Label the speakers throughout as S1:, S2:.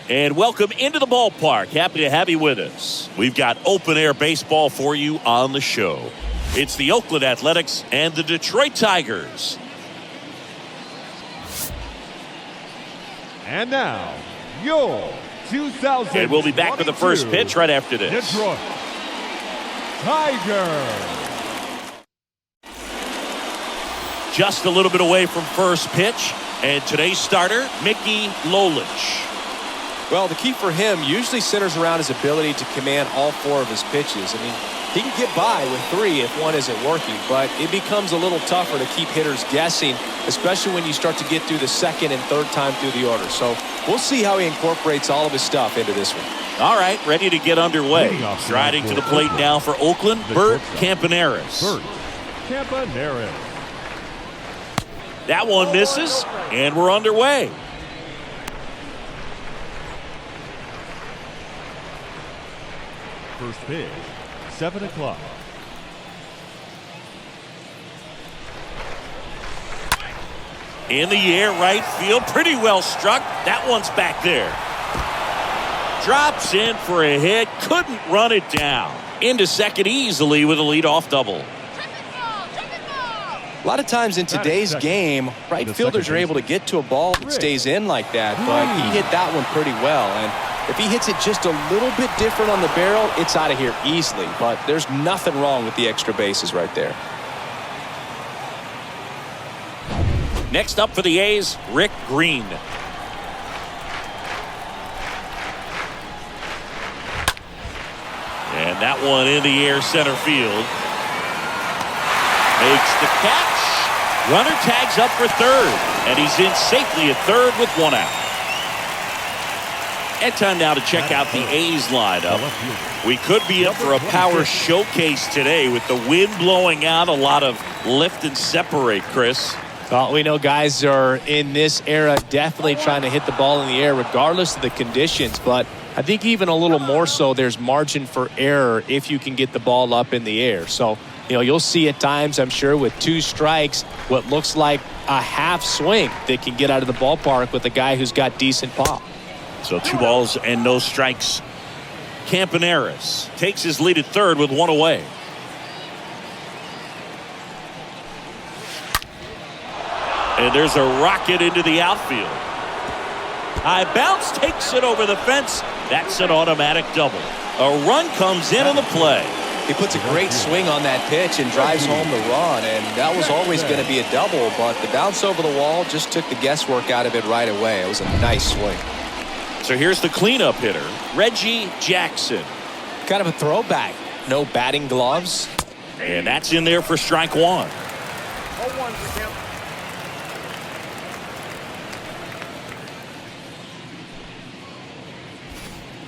S1: And welcome into the ballpark. Happy to have you with us. We've got open-air baseball for you on the show. It's the Oakland Athletics and the Detroit Tigers.
S2: And now, your 2000.
S1: And we'll be back with the first pitch right after this.
S2: Detroit Tigers.
S1: Just a little bit away from first pitch. And today's starter, Mickey Lolich.
S3: Well, the key for him usually centers around his ability to command all four of his pitches. I mean, he can get by with three if one isn't working, but it becomes a little tougher to keep hitters guessing, especially when you start to get through the second and third time through the order. So we'll see how he incorporates all of his stuff into this one.
S1: All right, ready to get underway. Striding to the plate now for Oakland, Bert Campaneris.
S2: Bert Campaneris.
S1: That one misses, and we're underway.
S2: First pitch, 7 o'clock.
S1: In the air, right field, pretty well struck. That one's back there. Drops in for a hit, couldn't run it down. Into second easily with a leadoff double.
S3: A lot of times in today's game, right fielders are able to get to a ball that stays in like that, but he hit that one pretty well. And if he hits it just a little bit different on the barrel, it's out of here easily. But there's nothing wrong with the extra bases right there.
S1: Next up for the A's, Rick Green. And that one in the air center field. Makes the catch. Runner tags up for third. And he's in safely at third with one out. And time now to check out the A's lineup. We could be in for a power showcase today with the wind blowing out. A lot of lift and separate, Chris.
S3: Well, we know guys are in this era definitely trying to hit the ball in the air regardless of the conditions. But I think even a little more so, there's margin for error if you can get the ball up in the air. So, you know, you'll see at times, I'm sure, with two strikes, what looks like a half swing that can get out of the ballpark with a guy who's got decent pop.
S1: So 2 balls and no strikes. Campaneris takes his lead at third with one away. And there's a rocket into the outfield. High bounce takes it over the fence. That's an automatic double. A run comes in on the play.
S3: He puts a great swing on that pitch and drives home the run, and that was always going to be a double, but the bounce over the wall just took the guesswork out of it right away. It was a nice swing.
S1: So here's the cleanup hitter, Reggie Jackson.
S3: Kind of a throwback. No batting gloves.
S1: And that's in there for strike one.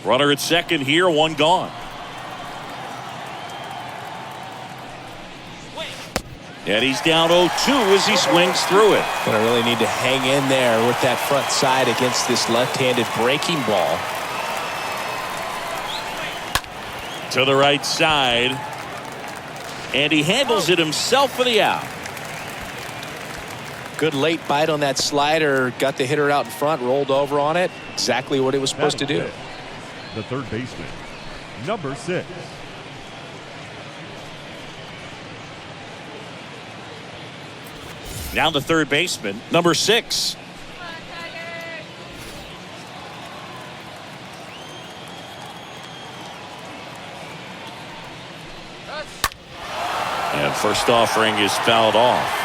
S1: Runner at second here, one gone. And he's down 0-2 as he swings through it.
S3: Gonna really need to hang in there with that front side against this left-handed breaking ball.
S1: To the right side. And he handles it himself for the out.
S3: Good late bite on that slider. Got the hitter out in front, rolled over on it. Exactly what it was supposed to do.
S2: The third baseman, number 6.
S1: Now the third baseman, number 6. And first offering is fouled off.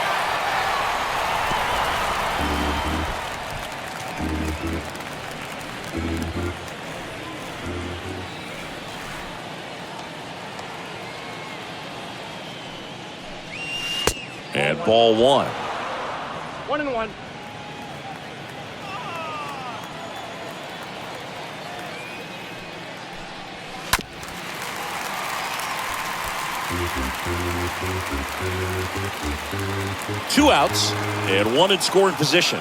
S1: And ball one.
S4: 1-1.
S1: Two outs and one in scoring position.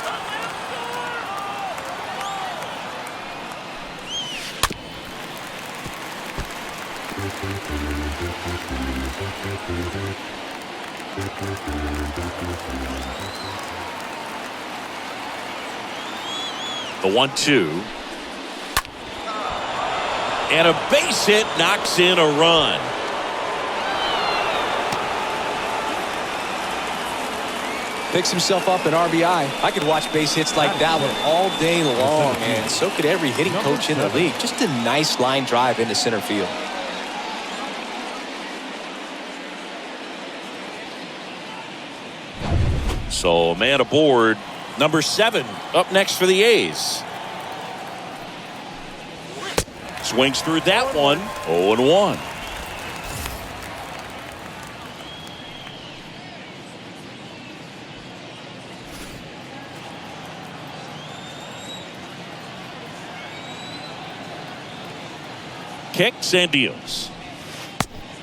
S1: The 1-2. And a base hit knocks in a run.
S3: Picks himself up an RBI. I could watch base hits like that one all day long, and so could every hitting coach in the league. Just a nice line drive into center field.
S1: So, man aboard. Number 7 up next for the A's. Swings through that one. 0-1. Kicks and deals.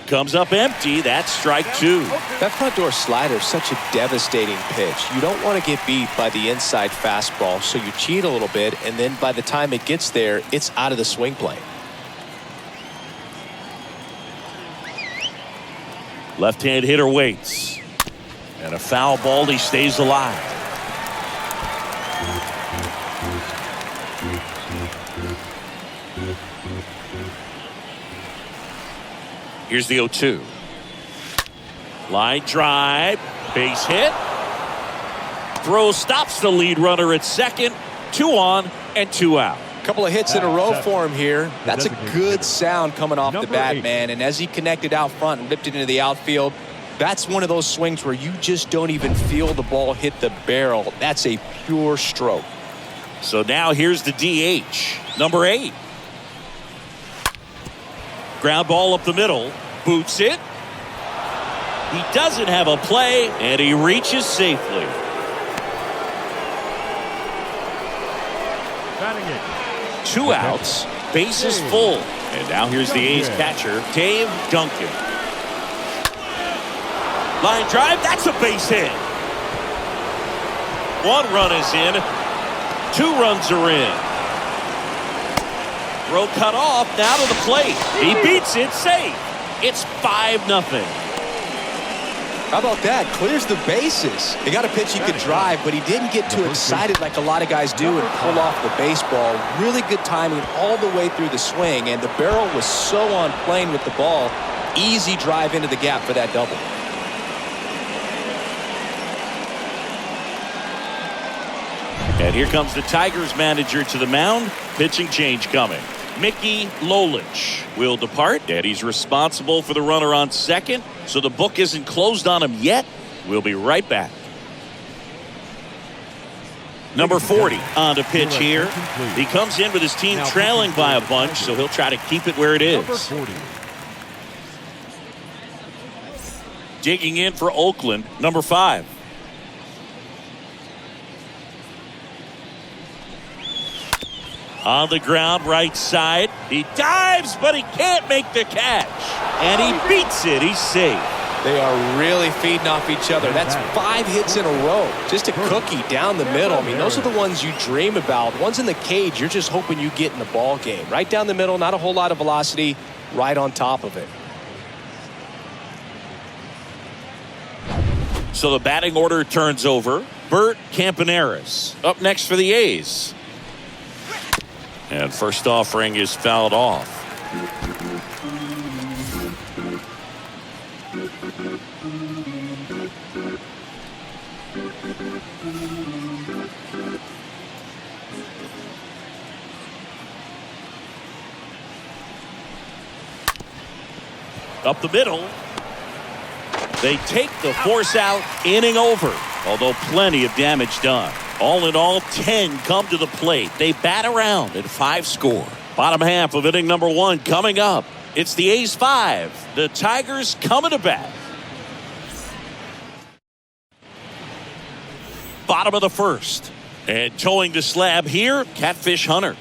S1: Comes up empty. That's strike 2.
S3: That front door slider is such a devastating pitch. You don't want to get beat by the inside fastball, so you cheat a little bit, and then by the time it gets there, it's out of the swing plane.
S1: Left-hand hitter waits. And a foul ball. He stays alive. Here's the 0-2. Line drive. Base hit. Throw stops the lead runner at second. 2 on and 2 out.
S3: Couple of hits in a row for him here. That's a good sound coming off the bat, man. And as he connected out front and ripped it into the outfield, that's one of those swings where you just don't even feel the ball hit the barrel. That's a pure stroke.
S1: So now here's the DH. Number 8. Ground ball up the middle. Boots it. He doesn't have a play, and he reaches safely.
S2: Batting it.
S1: 2 outs. Bases full. And now here's the A's catcher, Dave Duncan. Line drive. That's a base hit. 1 run is in. 2 runs are in. Throw cut off, now to the plate. He beats it safe. It's 5-0.
S3: How about that? Clears the bases. He got a pitch he could drive, but he didn't get too excited like a lot of guys do and pull off the baseball. Really good timing all the way through the swing, and the barrel was so on plane with the ball. Easy drive into the gap for that double.
S1: And here comes the Tigers manager to the mound. Pitching change coming. Mickey Lolich will depart, and he's responsible for the runner on second, so the book isn't closed on him yet. We'll be right back. Number 40 on to pitch here. He comes in with his team trailing by a bunch, so he'll try to keep it where it is. Digging in for Oakland, number 5. On the ground, right side. He dives, but he can't make the catch. And he beats it. He's safe.
S3: They are really feeding off each other. That's 5 hits in a row. Just a cookie down the middle. I mean, those are the ones you dream about. Ones in the cage, you're just hoping you get in the ball game. Right down the middle, not a whole lot of velocity, right on top of it.
S1: So the batting order turns over. Bert Campaneris up next for the A's. And first offering is fouled off. Up the middle. They take the force out, inning over. Although plenty of damage done. All in all, 10 come to the plate. They bat around at 5 score. Bottom half of inning number 1 coming up. It's the A's 5. The Tigers coming to bat. Bottom of the first. And towing the slab here, Catfish Hunter.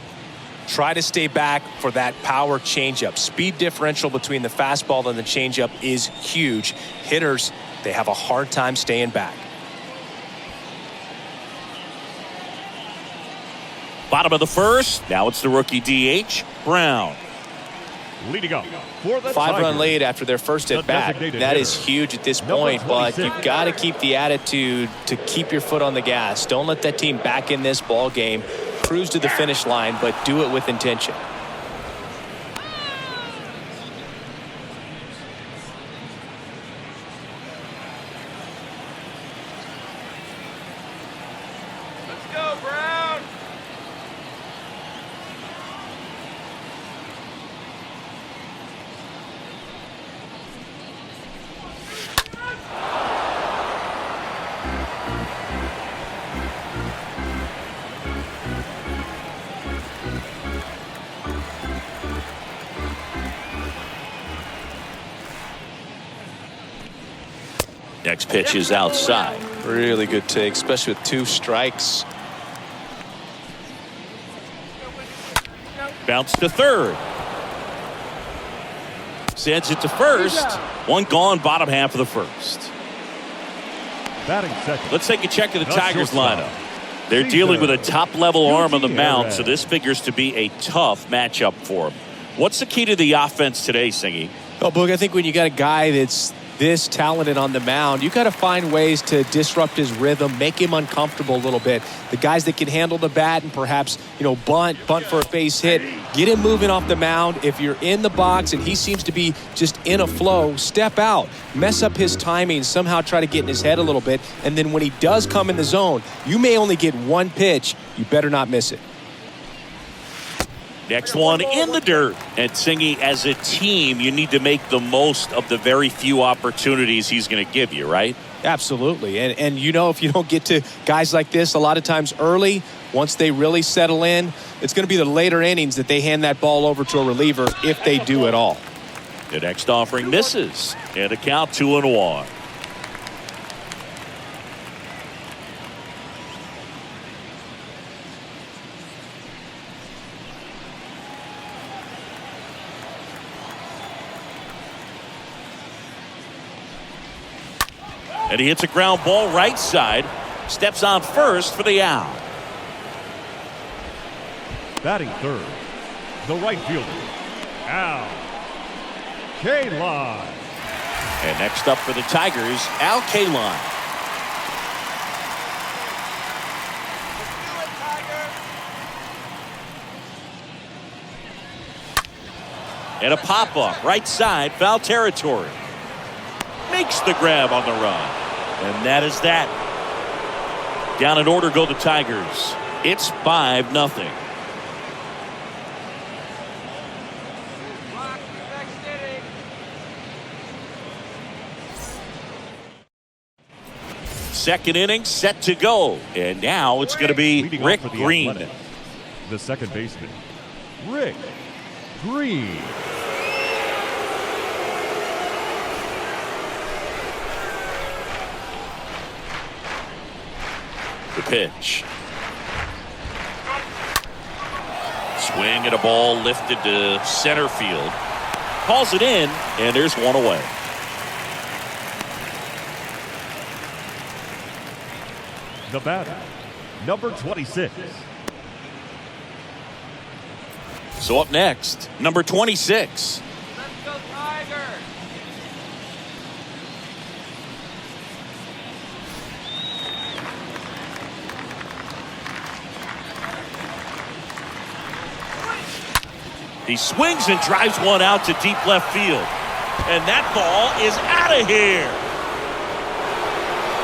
S3: Try to stay back for that power changeup. Speed differential between the fastball and the changeup is huge. Hitters, they have a hard time staying back.
S1: Bottom of the first. Now it's the rookie DH, Brown.
S2: Leading up for the
S3: 5-run lead after their first at bat. That is huge at this point, but you've got to keep the attitude to keep your foot on the gas. Don't let that team back in this ball game. Cruise to the finish line, but do it with intention.
S1: Next pitch is outside.
S3: Really good take, especially with 2 strikes.
S1: Bounce to third. Sends it to first. 1 gone, bottom half of the first.
S2: Batting second.
S1: Let's take a check of the
S2: That's
S1: Tigers
S2: shortstop.
S1: lineup. They're dealing with a top-level arm on the mound,
S2: DTSSN.
S1: so this figures to be a tough matchup for them. What's the key to the offense today, Singy?
S3: Well, Boog, I think when you got a guy that's this talented on the mound, you got to find ways to disrupt his rhythm, make him uncomfortable a little bit. The guys that can handle the bat and perhaps, bunt for a base hit, get him moving off the mound. If you're in the box and he seems to be just in a flow, step out, mess up his timing, somehow try to get in his head a little bit. And then when he does come in the zone, you may only get 1 pitch. You better not miss it.
S1: Next one in the dirt. And Singy, as a team, you need to make the most of the very few opportunities he's going to give you, right?
S3: Absolutely. And if you don't get to guys like this a lot of times early, once they really settle in, it's going to be the later innings that they hand that ball over to a reliever if they do at all.
S1: The next offering misses. And a count 2-1. And he hits a ground ball right side. Steps on first for the out.
S2: Batting third. The right fielder. Al Kaline.
S1: And next up for the Tigers, Al Kaline. And a pop-up right side, foul territory. Makes the grab on the run. And that is that. Down in order go the Tigers. It's 5-0. Second inning set to go. And now it's going to be
S2: Leading
S1: Rick
S2: off for the
S1: Green.
S2: Athletics, the second baseman, Rick Green.
S1: The pitch. Swing at a ball lifted to center field. Calls it in, and there's one away.
S2: The batter, number 26.
S1: So up next, number 26.
S4: Let's go, Tiger.
S1: He swings and drives one out to deep left field. And that ball is out of here.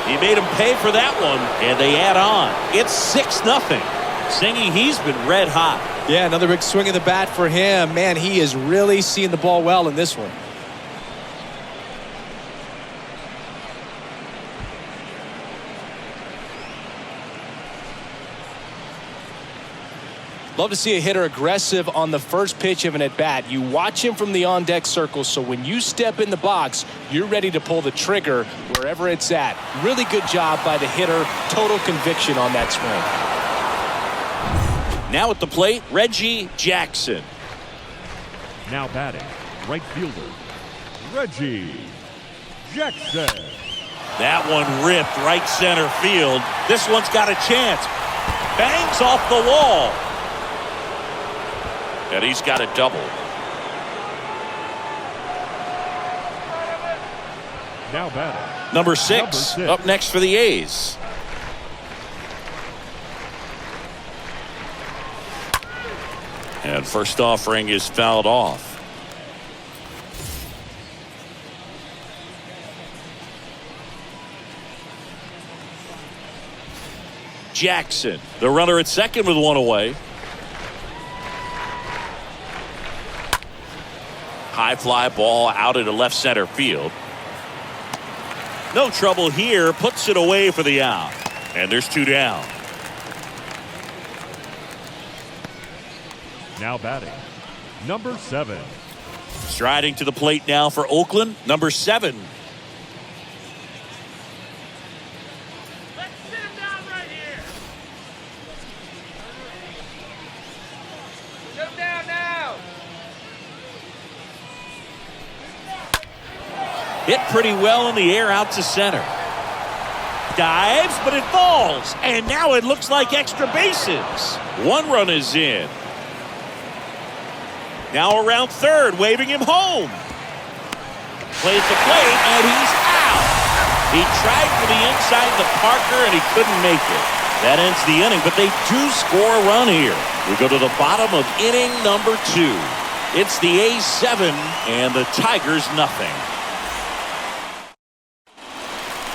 S1: He made him pay for that one, and they add on. It's 6-0. Singy, he's been red hot.
S3: Yeah, another big swing of the bat for him. Man, he is really seeing the ball well in this one. Love to see a hitter aggressive on the first pitch of an at-bat. You watch him from the on-deck circle, so when you step in the box, you're ready to pull the trigger wherever it's at. Really good job by the hitter. Total conviction on that swing.
S1: Now at the plate, Reggie Jackson.
S2: Now batting, right fielder, Reggie Jackson.
S1: That one ripped right center field. This one's got a chance. Bangs off the wall. And he's got a double.
S2: Now batting,
S1: Number six up next for the A's. And first offering is fouled off. Jackson, the runner at second with one away. High fly ball out into left center field. No trouble here, puts it away for the out. And there's two down.
S2: now batting, number 7.
S1: Striding to the plate now for Oakland, number 7. Hit pretty well in the air out to center. Dives, but it falls. And now it looks like extra bases. One run is in. Now around third, waving him home. Plays the plate, and he's out. He tried for the inside of the Parker, and he couldn't make it. That ends the inning, but they do score a run here. We go to the bottom of inning number 2. It's the A's 7 and the Tigers nothing.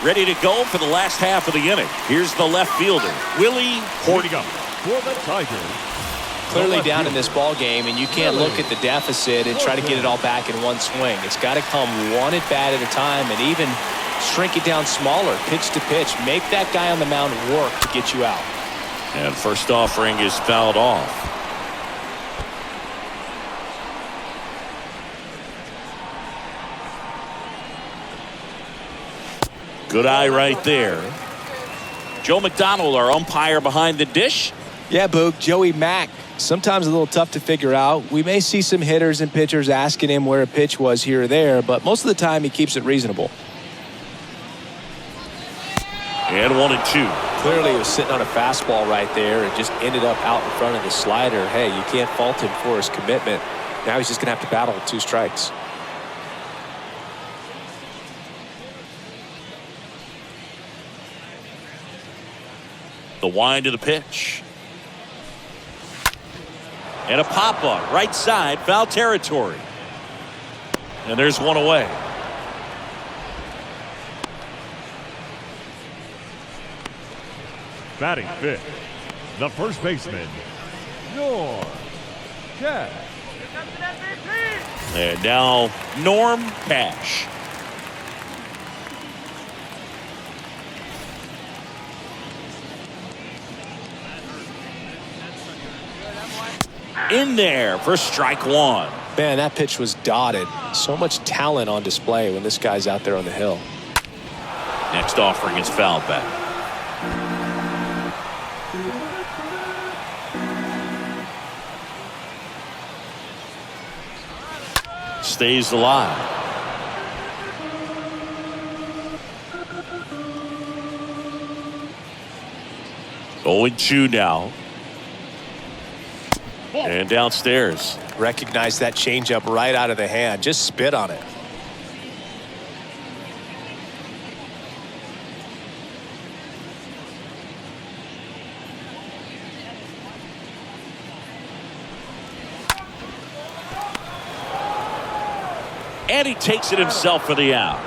S1: Ready to go for the last half of the inning. Here's the left fielder, Willie Horton.
S2: For the Tigers.
S3: Clearly down in this ball game, and you can't look at the deficit and try to get it all back in one swing. It's got to come one at bat at a time, and even shrink it down smaller, pitch to pitch. Make that guy on the mound work to get you out.
S1: And first offering is fouled off. Good eye right there. Joe McDonald, our umpire behind the dish.
S3: Yeah, Boog, Joey Mack. Sometimes a little tough to figure out. We may see some hitters and pitchers asking him where a pitch was here or there, but most of the time he keeps it reasonable.
S1: And 1-2.
S3: Clearly he was sitting on a fastball right there and just ended up out in front of the slider. Hey, you can't fault him for his commitment. Now he's just going to have to battle with 2 strikes.
S1: The wind of the pitch. And a pop-up, right side, foul territory. And there's one away.
S2: Batting 5th, the first baseman, Norm Cash.
S1: And now Norm Cash. In there for strike 1.
S3: Man, that pitch was dotted. So much talent on display when this guy's out there on the hill.
S1: Next offering is fouled back. Stays alive. Oh, 2 now. And downstairs.
S3: Recognize that changeup right out of the hand. Just spit on it.
S1: And he takes it himself for the out.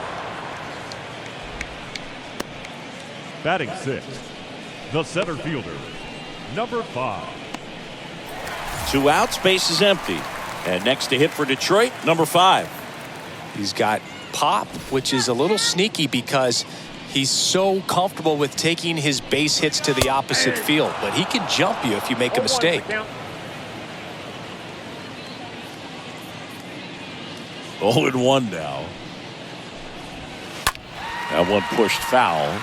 S2: Batting 6th, the center fielder, number 5.
S1: 2 outs, base is empty. And next to hit for Detroit, number 5.
S3: He's got pop, which is a little sneaky because he's so comfortable with taking his base hits to the opposite field. But he can jump you if you make a mistake.
S1: 0-1 now. That one pushed foul.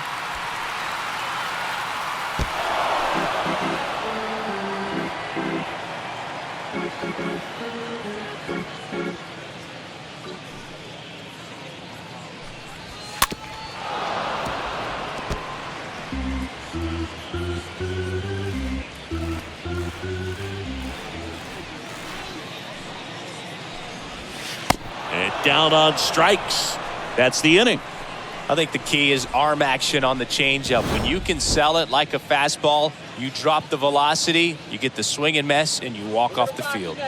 S1: And down on strikes. That's the inning.
S3: I think the key is arm action on the changeup. When you can sell it like a fastball, you drop the velocity, you get the swing and miss, and you walk off the field.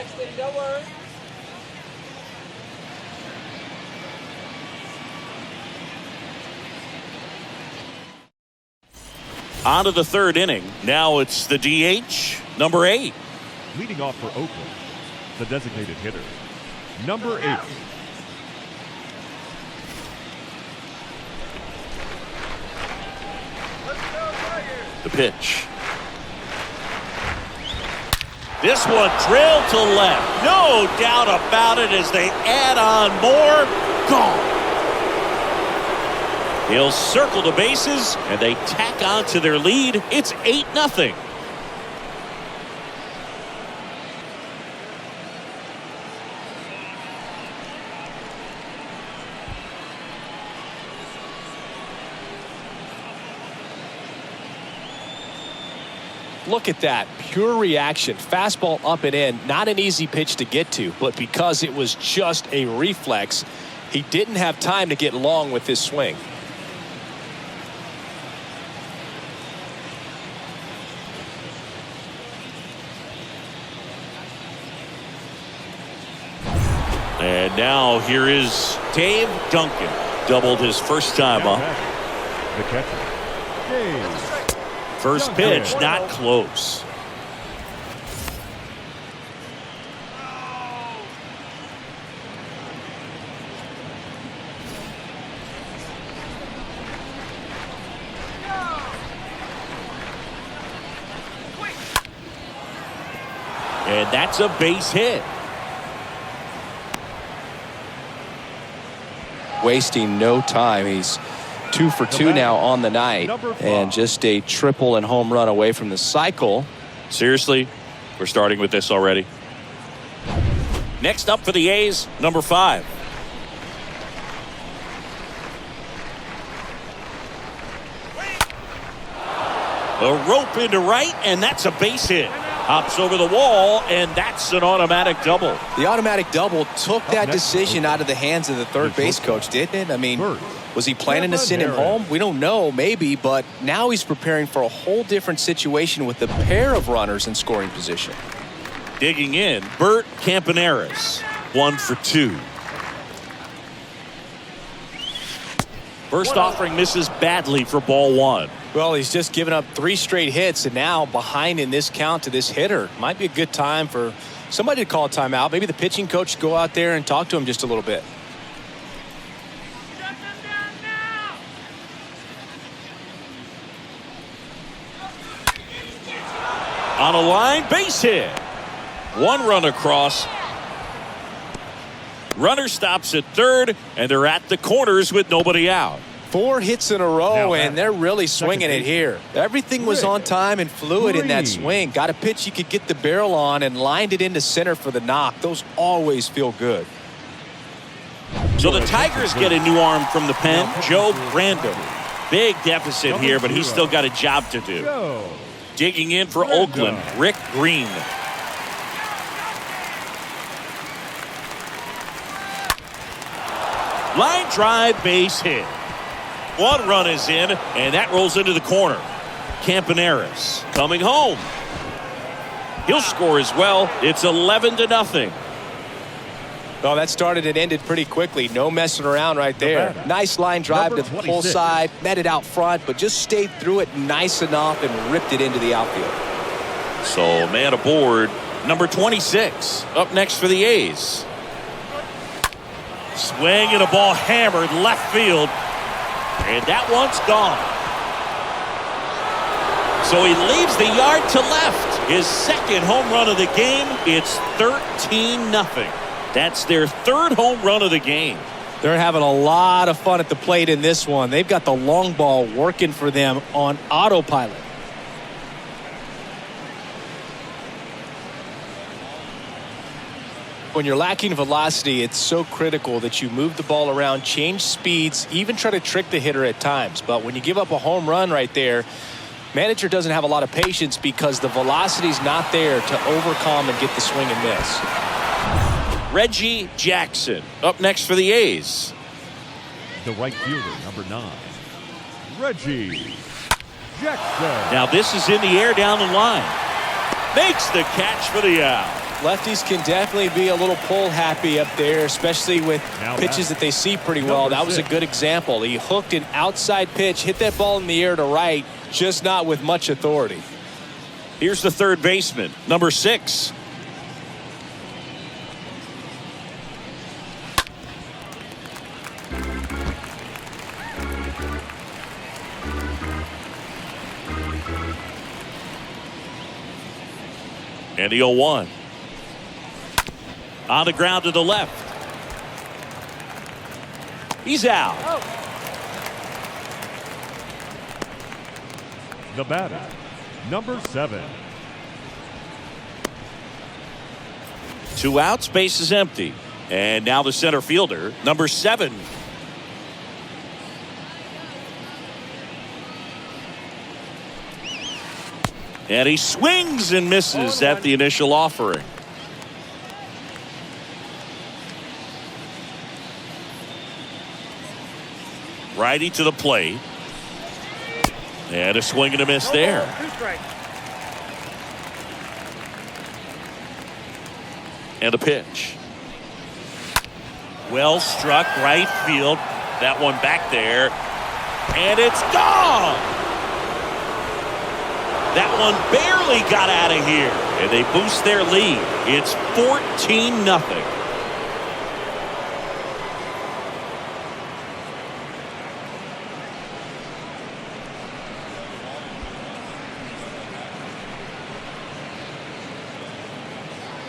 S1: On to the 3rd inning. Now it's the DH, number 8.
S2: Leading off for Oakland, the designated hitter, number 8.
S1: The pitch. This one drilled to left. No doubt about it as they add on more. Gone. He'll circle the bases and they tack on to their lead. It's 8-0.
S3: Look at that. Pure reaction. Fastball up and in. Not an easy pitch to get to, but because it was just a reflex, he didn't have time to get long with his swing.
S1: And now here is Dave Duncan. Doubled his first time up.
S2: The catcher, Dave.
S1: First pitch, not close. And that's a base hit.
S3: Wasting no time. He's 2 for 2 now on the night, and just a triple and home run away from the cycle.
S1: Seriously, we're starting with this already. Next up for the A's, number 5. A rope into right, and that's a base hit. Hops over the wall, and that's an automatic double.
S3: The automatic double took that decision out of the hands of the third base coach, didn't it? I mean, was he planning to send him home? We don't know, maybe, but now he's preparing for a whole different situation with a pair of runners in scoring position.
S1: Digging in, Bert Campaneris, 1 for 2. First offering misses badly for ball 1.
S3: Well, he's just given up 3 straight hits, and now behind in this count to this hitter. Might be a good time for somebody to call a timeout. Maybe the pitching coach go out there and talk to him just a little bit.
S1: On a line, base hit. 1 run across. Runner stops at third, and they're at the corners with nobody out.
S3: 4 hits in a row, and they're really swinging it here. Everything was on time and fluid in that swing. Got a pitch you could get the barrel on and lined it into center for the knock. Those always feel good.
S1: So the Tigers get a new arm from the pen, Joe Brando. Big deficit here, but he's still got a job to do. Digging in for Oakland, Rick Green. Line drive, base hit. 1 run is in, and that rolls into the corner. Campaneris coming home. He'll score as well. It's 11-0.
S3: Well, that started and ended pretty quickly. No messing around right there. Nice line drive to the pull side. Met it out front, but just stayed through it nice enough and ripped it into the outfield.
S1: So, man aboard. Number 26. Up next for the A's. Swing and a ball hammered left field. And that one's gone. So he leaves the yard to left. His second home run of the game. It's 13-0. That's their 3rd home run of the game.
S3: They're having a lot of fun at the plate in this one. They've got the long ball working for them on autopilot. When you're lacking velocity, it's so critical that you move the ball around, change speeds, even try to trick the hitter at times. But when you give up a home run right there, manager doesn't have a lot of patience because the velocity's not there to overcome and get the swing and miss.
S1: Reggie Jackson up next for the A's.
S2: The right fielder, number 9, Reggie Jackson.
S1: Now this is in the air down the line. Makes the catch for the out.
S3: Lefties can definitely be a little pull happy up there, especially with pitches that they see pretty well. That was a good example. He hooked an outside pitch, hit that ball in the air to right, just not with much authority.
S1: Here's the third baseman, number 6. And the 0-1. On the ground to the left. He's out.
S2: The batter, number 7.
S1: 2 outs, base is empty. And now the center fielder, number 7. And he swings and misses at the initial offering. Righty to the plate. And a swing and a miss there.
S4: 2 strikes.
S1: And a pitch. Well struck right field. That one back there. And it's gone. That one barely got out of here. And they boost their lead. It's 14-0.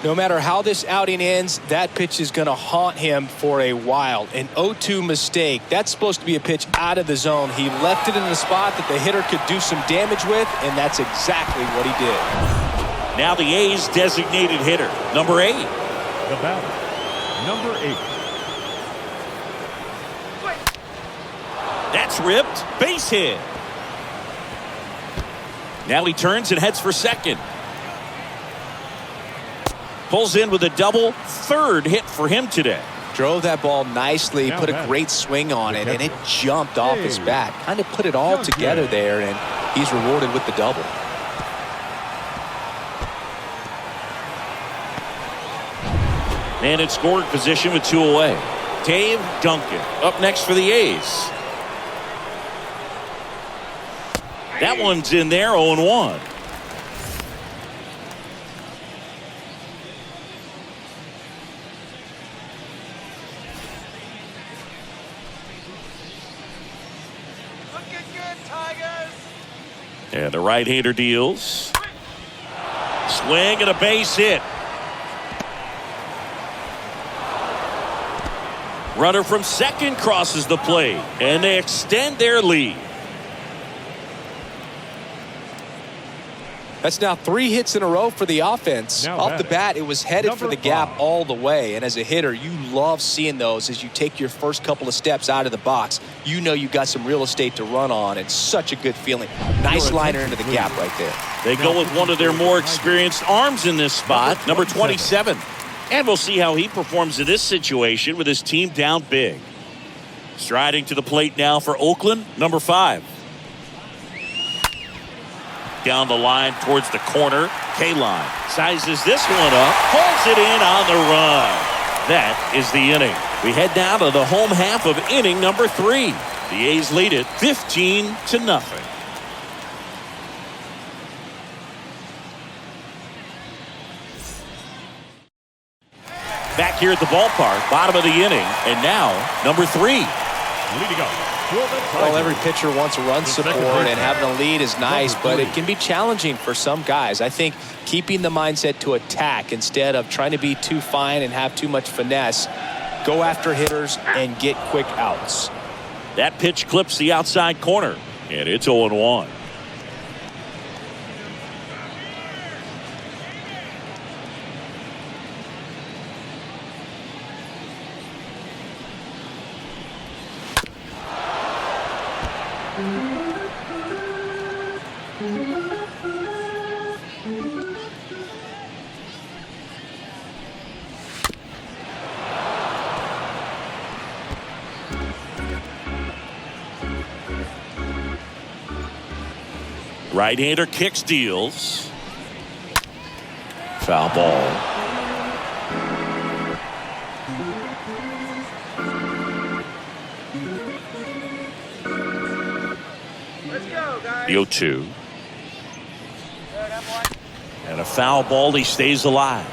S3: No matter how this outing ends, that pitch is going to haunt him for a while. An 0-2 mistake. That's supposed to be a pitch out of the zone. He left it in a spot that the hitter could do some damage with, and that's exactly what he did.
S1: Now the A's designated hitter, number 8.
S2: The batter, number 8.
S1: That's ripped. Base hit. Now he turns and heads for second. Pulls in with a double. Third hit for him today.
S3: Drove that ball nicely,
S2: Now
S3: put a
S2: back.
S3: great swing on it, and it jumped off his bat. Kind of put it all together there, and he's rewarded with the double.
S1: And in scoring position with 2 away. Dave Duncan up next for the A's. That one's in there, 0-1. And the right-hander deals. Swing and a base hit. Runner from second crosses the plate, and they extend their lead.
S3: That's now 3 hits in a row for the offense.
S2: Now
S3: Off the
S2: batting,
S3: bat, it was headed for
S2: number
S3: the gap
S2: 5.
S3: all the way. And as a hitter, you love seeing those as you take your first couple of steps out of the box. You know you've got some real estate to run on. It's such a good feeling. Nice liner into the gap right there.
S1: They go with one of their more experienced arms in this spot, number 27. And we'll see how he performs in this situation with his team down big. Striding to the plate now for Oakland, number 5. Down the line towards the corner. K-line sizes this one up, pulls it in on the run. That is the inning. We head now to the home half of inning number 3. The A's lead it 15-0. Back here at the ballpark, bottom of the inning, and now number 3.
S2: Leading off.
S3: Well, every pitcher wants run support, and having a lead is nice, but it can be challenging for some guys. I think keeping the mindset to attack instead of trying to be too fine and have too much finesse, go after hitters and get quick outs.
S1: That pitch clips the outside corner, and it's 0-1. Right-hander kicks, deals. Foul ball.
S4: Let's go, guys.
S1: The 0-2. And a foul ball. He stays alive.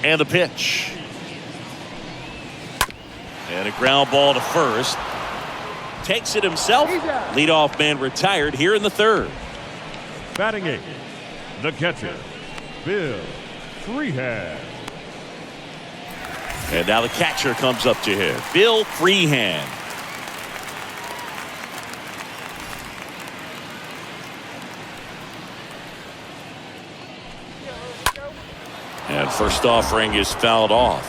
S1: And the pitch. And a ground ball to first. Takes it himself. Leadoff man retired here in the 3rd.
S2: Batting 8. The catcher, Bill Freehan.
S1: And now the catcher comes up to him. Bill Freehan. And first offering is fouled off.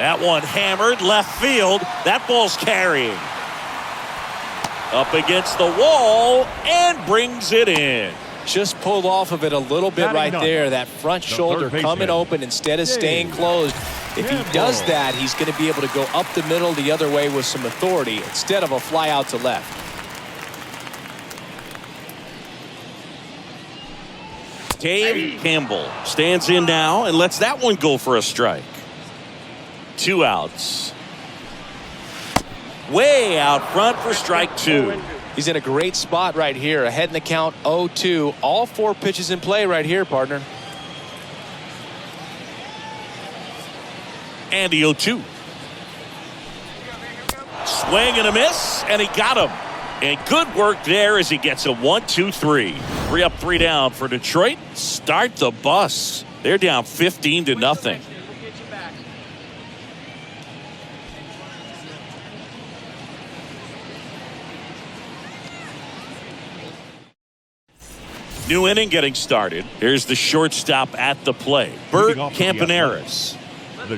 S1: That one hammered left field. That ball's carrying. Up against the wall and brings it in.
S3: Just pulled off of it a little bit right there. That front shoulder coming open instead of staying closed. If he does that, he's going to be able to go up the middle the other way with some authority instead of a fly out to left.
S1: Dave Campbell stands in now and lets that one go for a strike. 2 outs. Way out front for strike 2.
S3: He's in a great spot right here. Ahead in the count 0-2. All 4 pitches in play right here, partner.
S1: And the 0-2. Swing and a miss, and he got him. And good work there as he gets a 1-2-3. 3 up, 3 down for Detroit. Start the bus. They're down 15-0. New inning getting started. Here's the shortstop at the plate, Bert Campaneris.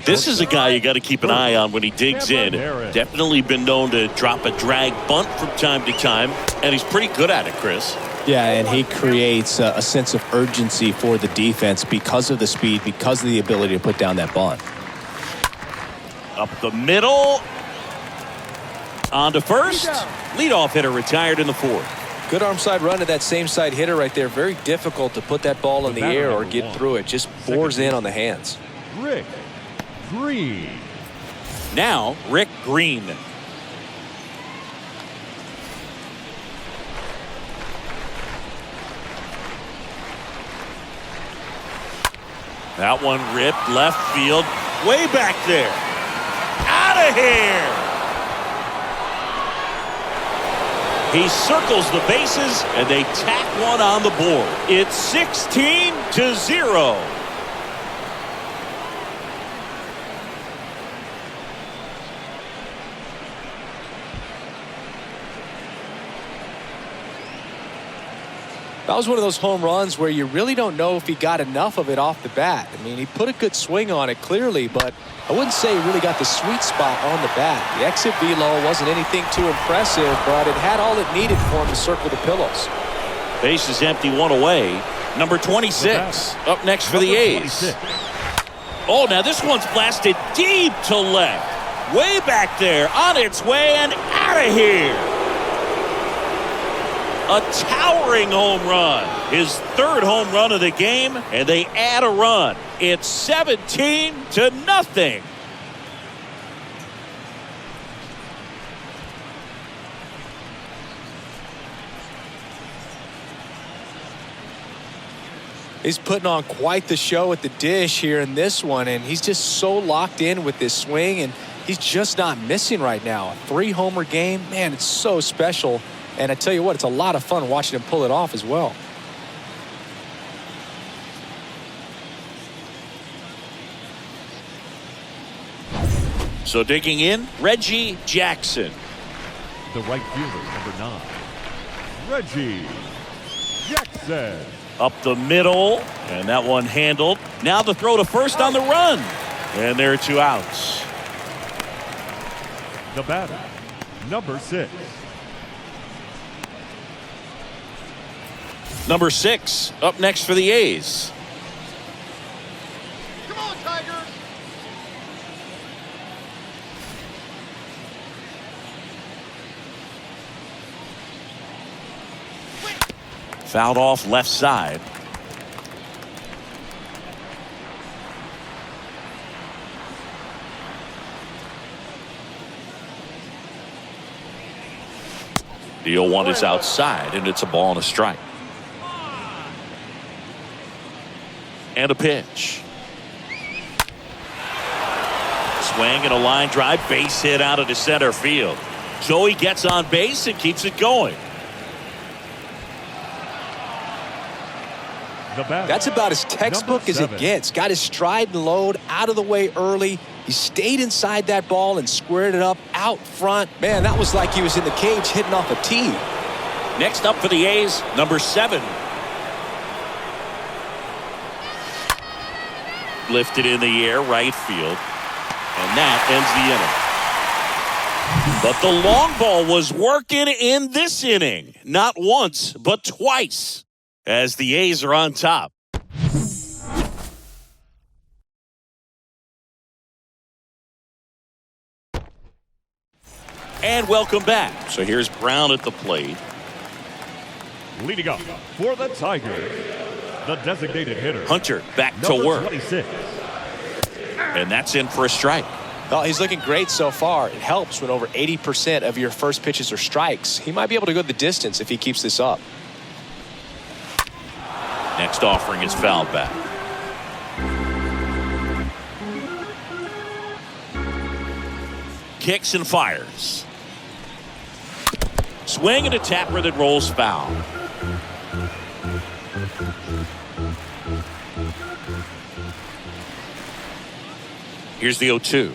S1: This is a guy you got to keep an eye on when he digs in. Definitely been known to drop a drag bunt from time to time, and he's pretty good at it, Chris.
S3: Yeah, and he creates a sense of urgency for the defense because of the speed, because of the ability to put down that bunt.
S1: Up the middle. On to first. Leadoff hitter retired in the 4th.
S3: Good arm side run to that same side hitter right there. Very difficult to put that ball in the air or get through it. Just bores in on the hands.
S2: Rick Green.
S1: Now, Rick Green. That one ripped left field. Way back there. Out of here. He circles the bases, and they tack one on the board. It's 16-0.
S3: That was one of those home runs where you really don't know if he got enough of it off the bat. I mean, he put a good swing on it clearly, but I wouldn't say he really got the sweet spot on the bat. The exit velo wasn't anything too impressive, but it had all it needed for him to circle the pillows.
S1: Base is empty, 1 away. Number 26 up next for the A's. Oh, now this one's blasted deep to left. Way back there, on its way and out of here. A towering home run. His 3rd home run of the game, and they add a run. It's 17-0.
S3: He's putting on quite the show at the dish here in this one, and he's just so locked in with this swing, and he's just not missing right now. A 3-homer game, man, it's so special. And I tell you what, it's a lot of fun watching him pull it off as well.
S1: So digging in, Reggie Jackson.
S2: The right fielder, number 9, Reggie Jackson.
S1: Up the middle, and that one handled. Now the throw to first on the run. And there are 2 outs.
S2: The batter, number 6.
S1: Number 6 up next for the A's.
S4: Come on, Tigers.
S1: Fouled off left side. The 0-1 is outside, and it's a ball and a strike. And a pitch. Swing and a line drive, base hit out of the center field. Joey gets on base and keeps it going.
S3: That's about as textbook as it gets. Got his stride and load out of the way early. He stayed inside that ball and squared it up out front. Man, that was like he was in the cage hitting off a tee.
S1: Next up for the A's, number 7. Lifted in the air, right field. And that ends the inning. But the long ball was working in this inning. Not once, but twice. As the A's are on top. And welcome back. So here's Brown at the plate.
S2: Leading up for the Tigers, the designated hitter,
S1: Hunter back to
S2: number
S1: work.
S2: 26.
S1: And that's in for a strike.
S3: Well, he's looking great so far. It helps when over 80% of your first pitches are strikes. He might be able to go the distance if he keeps this up.
S1: Next offering is fouled back. Kicks and fires. Swing and a tapper that rolls foul. Here's the 0-2.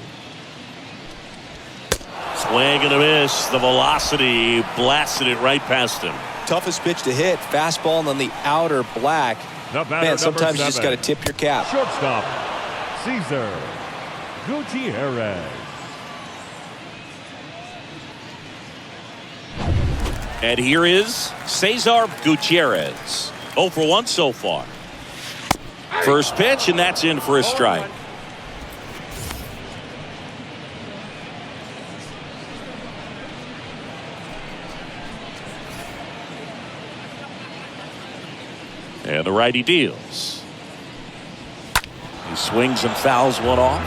S1: Swing and a miss. The velocity blasted it right past him.
S3: Toughest pitch to hit. Fastball on the outer black.
S2: The batter,
S3: Man, sometimes you just
S2: 7.
S3: got to tip your cap.
S2: Shortstop, Cesar Gutierrez.
S1: And here is Cesar Gutierrez. 0 for 1 so far. First pitch, and that's in for a strike. And the righty deals. He swings and fouls one off.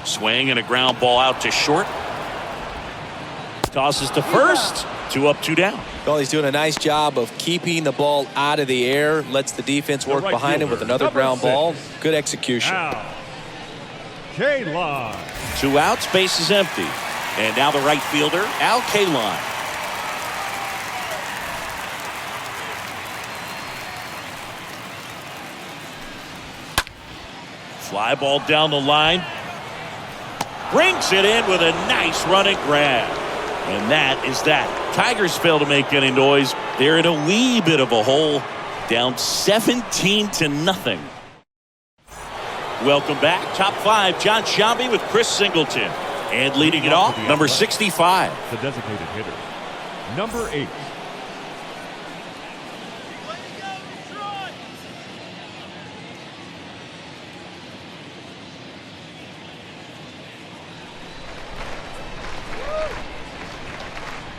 S1: Swing and a ground ball out to short. Tosses to first. 2 up, 2 down.
S3: Well, he's doing a nice job of keeping the ball out of the air. Lets the defense work
S2: right
S3: behind him
S2: fielder,
S3: with another
S2: number
S3: ground
S2: 6.
S3: ball. Good execution.
S2: Al Kaline.
S1: 2 outs, base is empty. And now the right fielder, Al Kaline. Fly ball down the line. Brings it in with a nice running grab. And that is that. Tigers fail to make any noise. They're in a wee bit of a hole. Down 17-0. Welcome back. Top 5, John Sciambi with Chris Singleton. And leading it off, number 65.
S2: The designated hitter, number 8.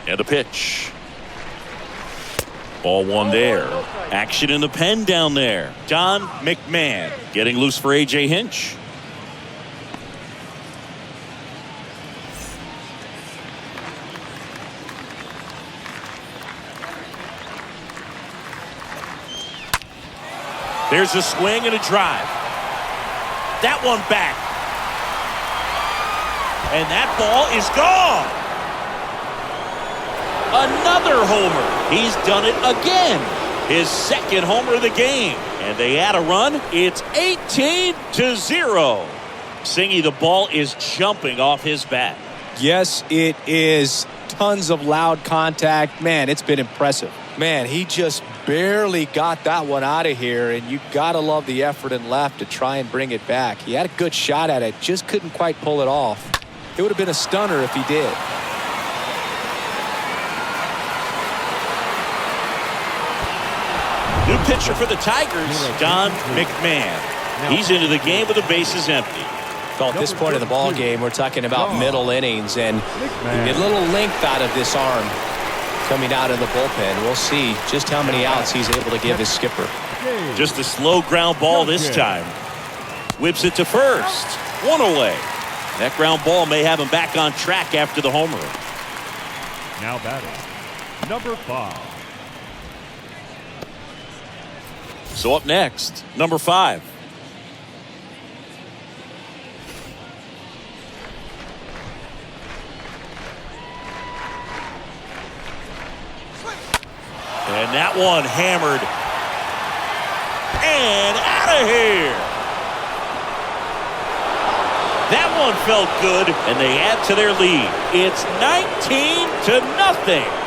S1: And a pitch. Ball one there. Action in the pen down there. Don McMahon getting loose for A.J. Hinch. There's a swing and a drive. That one back. And that ball is gone. Another homer. He's done it again. His second homer of the game. And they add a run. It's 18-0. Singy, the ball is jumping off his bat.
S3: Yes, it is. Tons of loud contact. Man, it's been impressive. Man, he just barely got that one out of here, and you gotta love the effort and left to try and bring it back. He had a good shot at it, just couldn't quite pull it off. It would have been a stunner if he did.
S1: New pitcher for the Tigers, Don McMahon. He's into the game with the bases empty.
S3: Well, at this point in the ball game, we're talking about middle innings, and you get a little length out of this arm coming out of the bullpen. We'll see just how many outs he's able to give his skipper.
S1: Just a slow ground ball this time. Whips it to first. One away. That ground ball may have him back on track after the homer.
S2: Now batting, number 5.
S1: So up next, number 5. And that one hammered. And out of here. That one felt good, and they add to their lead. It's 19-0.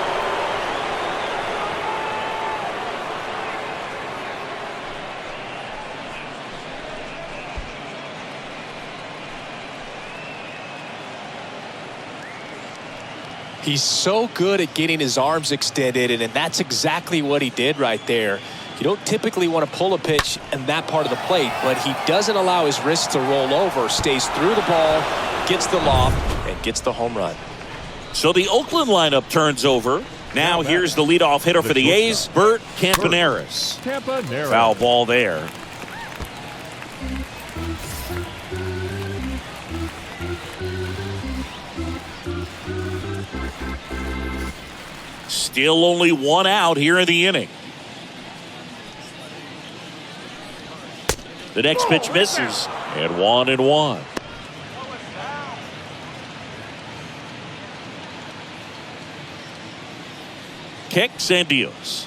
S3: He's so good at getting his arms extended, and that's exactly what he did right there. You don't typically want to pull a pitch in that part of the plate, but he doesn't allow his wrists to roll over, stays through the ball, gets the lob, and gets the home run.
S1: So the Oakland lineup turns over. Now here's the leadoff hitter for the A's, Bert Campaneris. Foul ball there. Still only one out here in the inning. The next pitch misses, and 1-1. Kicks and deals.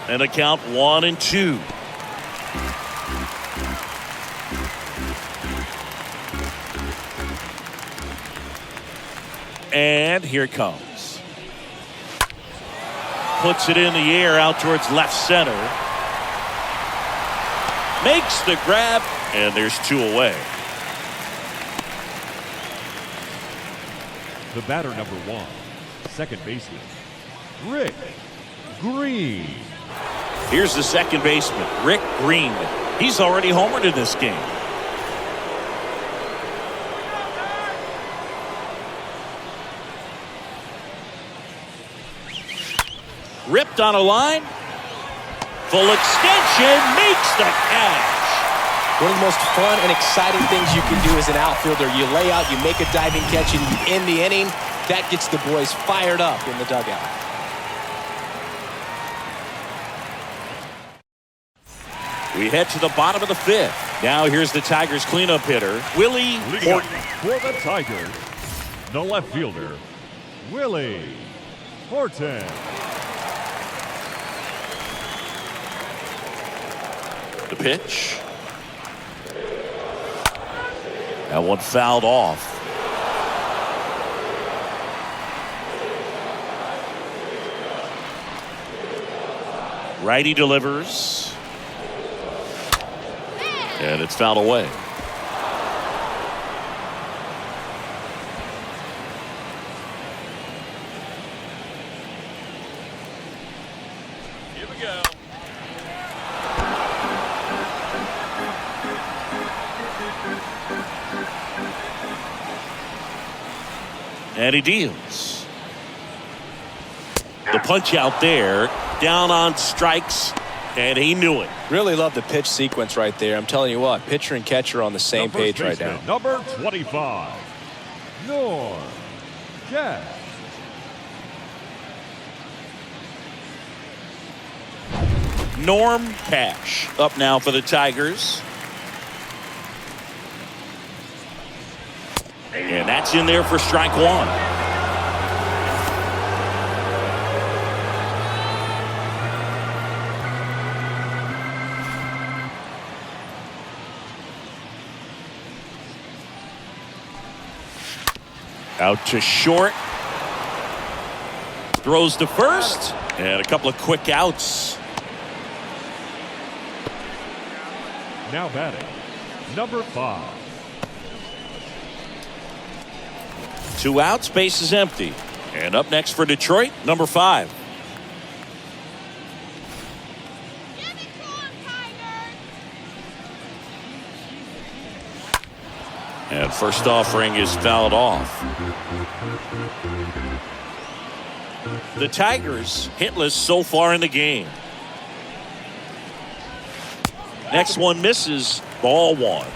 S1: And a count 1-2. And here it comes. Puts it in the air out towards left center. Makes the grab, and there's 2 away.
S2: The batter, number 1, second baseman, Rick Green.
S1: Here's the second baseman, Rick Green. He's already homered in this game. Ripped on a line. Full extension, makes the catch.
S3: One of the most fun and exciting things you can do as an outfielder. You lay out, you make a diving catch, and you end the inning. That gets the boys fired up in the dugout.
S2: We head to the bottom of the 5th.
S1: Now here's the Tigers cleanup hitter, Willie Horton.
S2: For the Tigers, the left fielder, Willie Horton.
S1: The pitch. That one fouled off. Righty delivers. And it's fouled away. Here we go. And he deals. The punch out there, down on strikes, and he knew it.
S3: Really love the pitch sequence right there. I'm telling you what, pitcher and catcher on the same page right now.
S2: Number 25, Norm Cash.
S1: Norm Cash up now for the Tigers. And that's in there for strike 1. Out to short. Throws to first. And a couple of quick outs.
S2: Now batting, number 5.
S1: 2 outs, base is empty. And up next for Detroit, number 5. And first offering is fouled off. The Tigers hitless so far in the game. Next one misses, ball 1.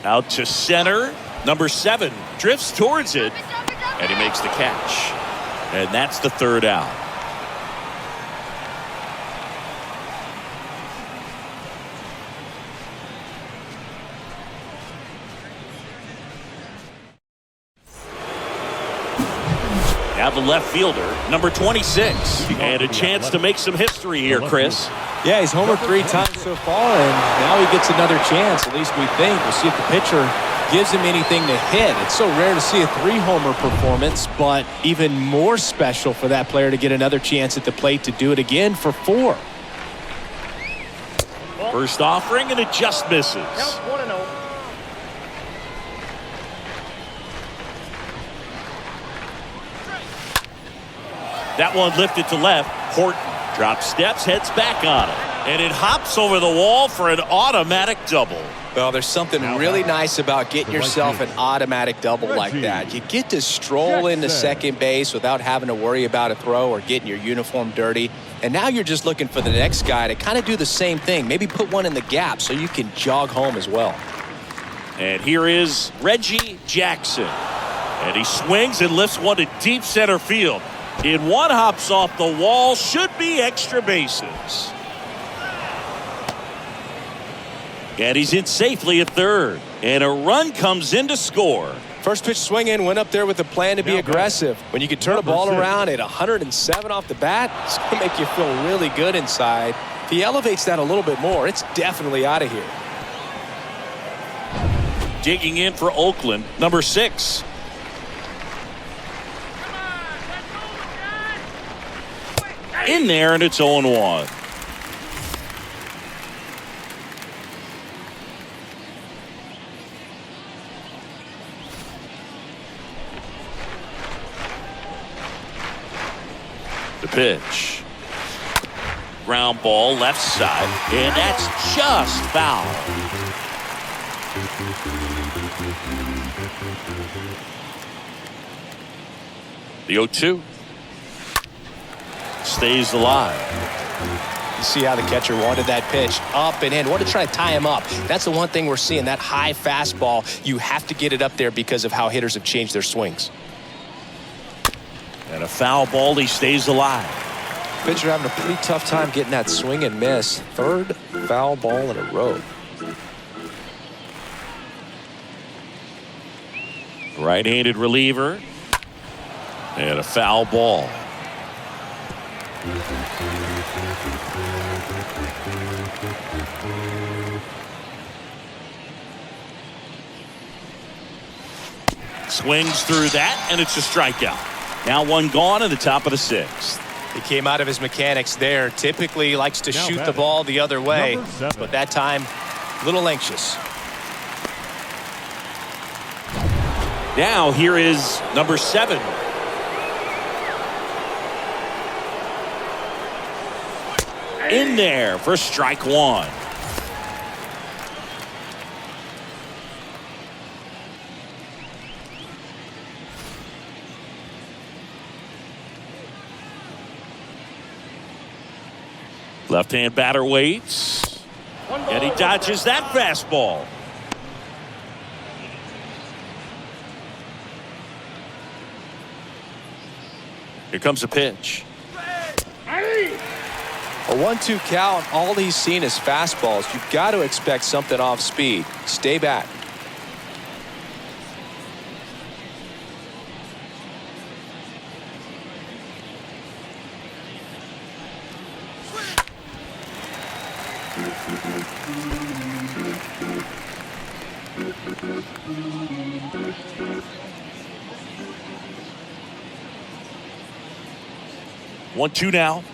S1: Out to center, number 7 drifts towards it, and he makes the catch. And that's the 3rd out. Now the left fielder, number 26. And a chance to make some history here, Chris.
S3: Yeah, he's homered 3 times so far, and now he gets another chance, at least we think. We'll see if the pitcher gives him anything to hit. It's so rare to see a 3-homer performance, but even more special for that player to get another chance at the plate to do it again for 4.
S1: First offering, and it just misses.
S4: Count 1-0.
S1: That one lifted to left. Horton drops steps, heads back on it. And it hops over the wall for an automatic double.
S3: Well, there's something really nice about getting yourself an automatic double like that. You get to stroll into second base without having to worry about a throw or getting your uniform dirty. And now you're just looking for the next guy to kind of do the same thing. Maybe put one in the gap so you can jog home as well.
S1: And here is Reggie Jackson. And he swings and lifts one to deep center field. In one, hops off the wall, should be extra bases. And he's in safely at third. And a run comes in to score.
S3: First pitch swinging, went up there with a plan to be aggressive. When you can turn a ball around at 107 off the bat, it's going to make you feel really good inside. If he elevates that a little bit more, it's definitely out of here.
S1: Digging in for Oakland, number 6. In there, and it's 0-1. The pitch. Ground ball left side, and that's just foul. The 0-2. Stays alive.
S3: You see how the catcher wanted that pitch up and in. Wanted to try to tie him up. That's the one thing we're seeing, that high fastball. You have to get it up there because of how hitters have changed their swings.
S1: And a foul ball, he stays alive.
S3: Pitcher having a pretty tough time getting that swing and miss. 3rd foul ball in a row.
S1: Right-handed reliever. And a foul ball. Swings through that, and it's a strikeout. Now one gone in the top of the 6th.
S3: He came out of his mechanics there. Typically likes to shoot the ball the other way, but that time a little anxious.
S1: Now here is number 7. In there for strike 1. Left-hand batter waits. And he dodges that fastball. Here comes a pitch.
S3: A 1-2 count, all he's seen is fastballs. You've got to expect something off speed. Stay back.
S1: One-two now.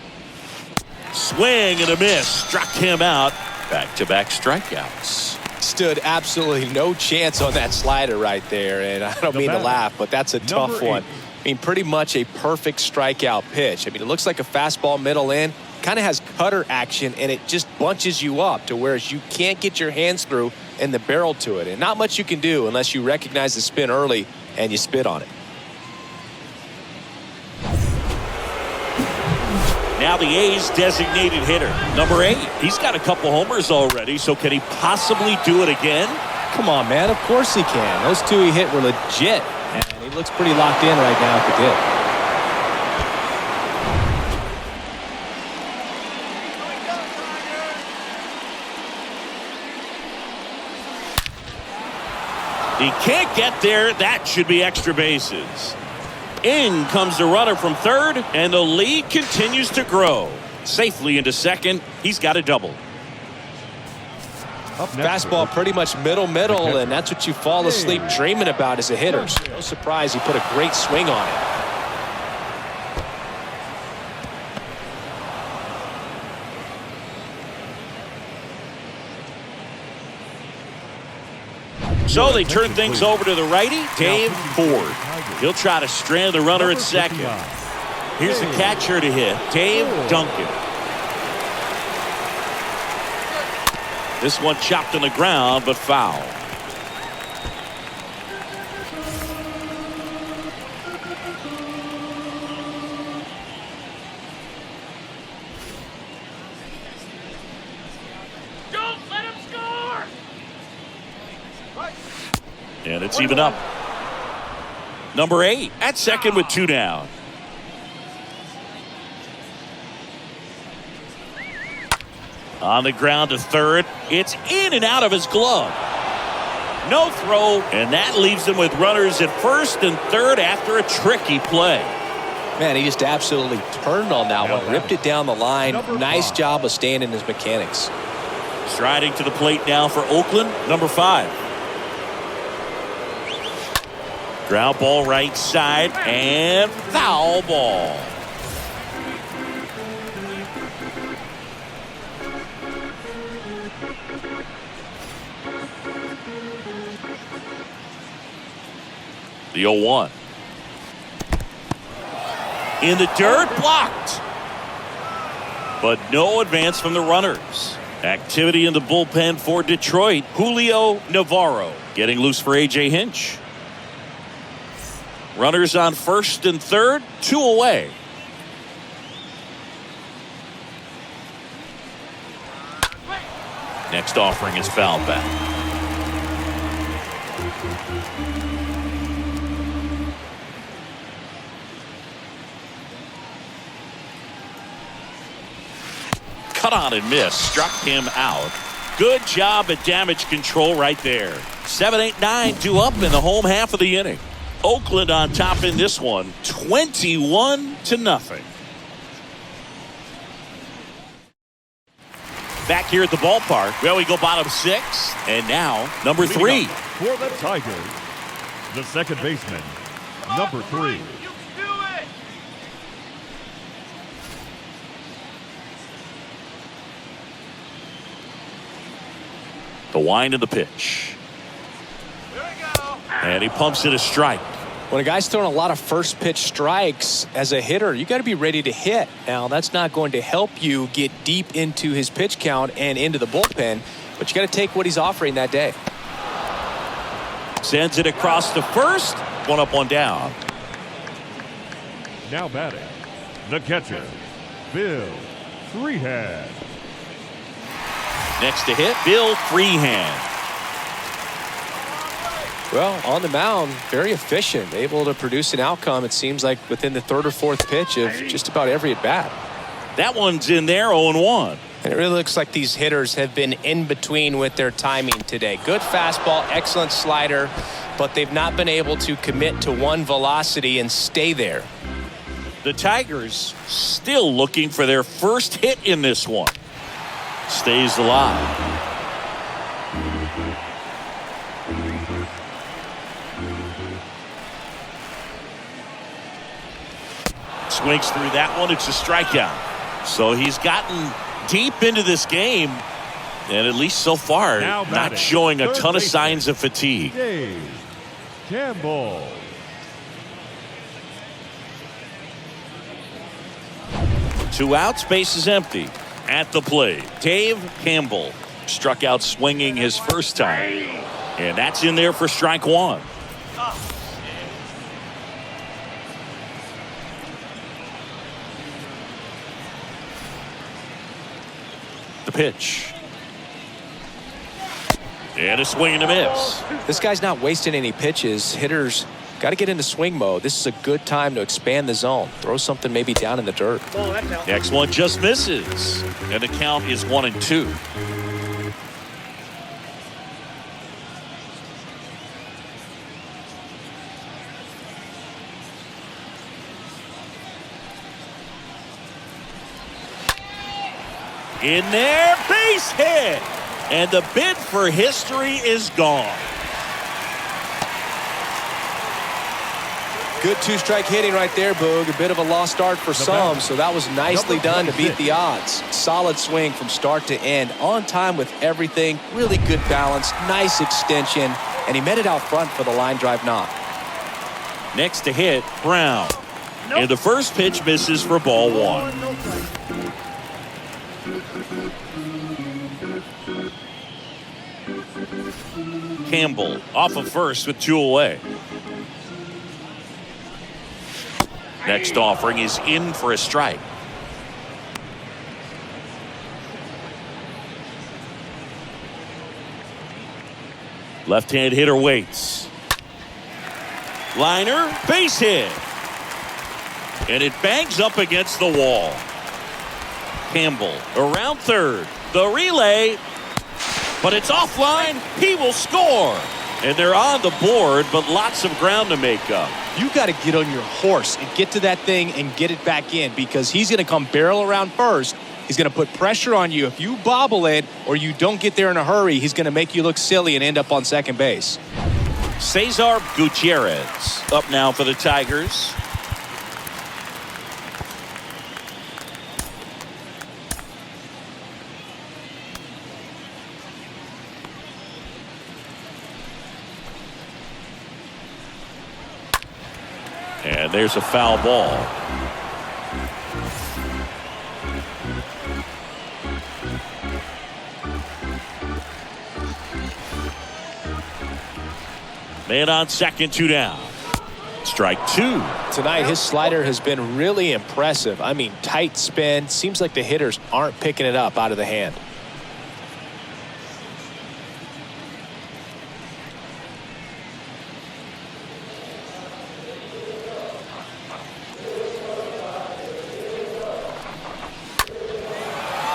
S1: Swing and a miss. Struck him out. Back-to-back strikeouts.
S3: Stood absolutely no chance on that slider right there. And I don't mean to laugh, but that's a tough one. I mean, pretty much a perfect strikeout pitch. I mean, it looks like a fastball middle in. Kind of has cutter action, and it just bunches you up to where you can't get your hands through and the barrel to it. And not much you can do unless you recognize the spin early and you spit on it.
S1: Now the A's designated hitter, number 8. He's got a couple homers already, so can he possibly do it again?
S3: Come on, man. Of course he can. Those 2 he hit were legit, and he looks pretty locked in right now at the dip.
S1: He can't get there. That should be extra bases. In comes the runner from third, and the lead continues to grow. Safely into second. He's got a double.
S3: Fastball pretty much middle, and that's what you fall asleep dreaming about as a hitter. So no surprise he put a great swing on it.
S1: So they turn things over to the righty, Dave Ford. He'll try to strand the runner at second. Here's the catcher to hit, Dave Duncan. This one chopped on the ground, but foul.
S4: Don't let him score!
S1: And it's even up. Number 8 at second with 2 down. On the ground to third. It's in and out of his glove. No throw, and that leaves him with runners at first and third after a tricky play.
S3: Man, he just absolutely turned on that one. Ripped it down the line. Nice job of staying in his mechanics.
S1: Striding to the plate now for Oakland, number 5. Ground ball right side, and foul ball. The 0-1. In the dirt, blocked. But no advance from the runners. Activity in the bullpen for Detroit. Julio Navarro getting loose for A.J. Hinch. Runners on first and third, 2 away. Next offering is foul back. Cut on and miss. Struck him out. Good job at damage control right there. 7, 8, 9 due up in the home half of the inning. Oakland on top in this one, 21-0. Back here at the ballpark. Well, we go bottom 6, and now number 3.
S2: For the Tigers, the second baseman, number 3.
S4: You can do it!
S1: The wind of the pitch.
S4: Here we go.
S1: And he pumps it a strike.
S3: When a guy's throwing a lot of first pitch strikes as a hitter, you got to be ready to hit. Now, that's not going to help you get deep into his pitch count and into the bullpen, but you got to take what he's offering that day.
S1: Sends it across to first. 1 up, 1 down.
S2: Now batting, the catcher, Bill Freehand.
S1: Next to hit, Bill Freehand.
S3: Well, on the mound, very efficient, able to produce an outcome, it seems like, within the third or fourth pitch of just about every at-bat.
S1: That one's in there, 0-1.
S3: And it really looks like these hitters have been in between with their timing today. Good fastball, excellent slider, but they've not been able to commit to one velocity and stay there.
S1: The Tigers still looking for their first hit in this one. Stays alive. Swings through that one. It's a strikeout. So he's gotten deep into this game, and at least so far, not showing a ton of signs of fatigue.
S2: Dave Campbell.
S1: Two outs, base is empty. At the plate, Dave Campbell struck out swinging his first time, and that's in there for strike 1. The pitch. And a swing and a miss.
S3: This guy's not wasting any pitches. Hitters got to get into swing mode. This is a good time to expand the zone. Throw something maybe down in the dirt.
S1: Next one just misses. And the count is 1-2. In there, base hit. And the bid for history is gone.
S3: Good two-strike hitting right there, Boog. A bit of a lost start for some, so that was nicely done to beat the odds. Solid swing from start to end. On time with everything. Really good balance. Nice extension. And he met it out front for the line drive knock.
S1: Next to hit, Brown. And the first pitch misses for ball one. Campbell off of first with 2 away. Next offering is in for a strike. Left-hand hitter waits. Liner, base hit. And it bangs up against the wall. Campbell around third. The relay. But it's offline. He will score. And they're on the board, but lots of ground to make up.
S3: You got to get on your horse and get to that thing and get it back in, because he's going to come barrel around first. He's going to put pressure on you. If you bobble it or you don't get there in a hurry, he's going to make you look silly and end up on second base.
S1: Cesar Gutierrez up now for the Tigers. And there's a foul ball. Man on second, 2 down. Strike 2.
S3: Tonight, his slider has been really impressive. I mean, tight spin. Seems like the hitters aren't picking it up out of the hand.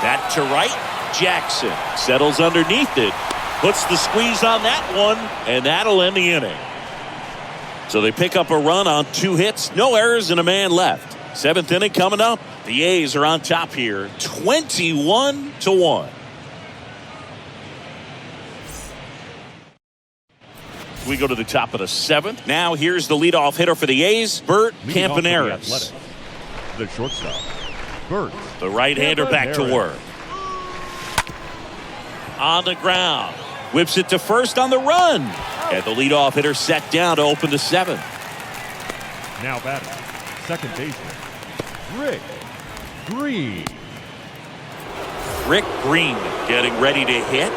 S1: That to right. Jackson settles underneath it. Puts the squeeze on that one, and that'll end the inning. So they pick up a run on 2 hits, no errors, and a man left. 7th inning coming up. The A's are on top here, 21-1. We go to the top of the 7th. Now here's the leadoff hitter for the A's, Bert Campaneris.
S2: The shortstop, Bert.
S1: The right-hander back to work. On the ground. Whips it to first on the run. And the leadoff hitter set down to open the 7th.
S2: Now batting, second baseman, Rick Green.
S1: Rick Green getting ready to hit.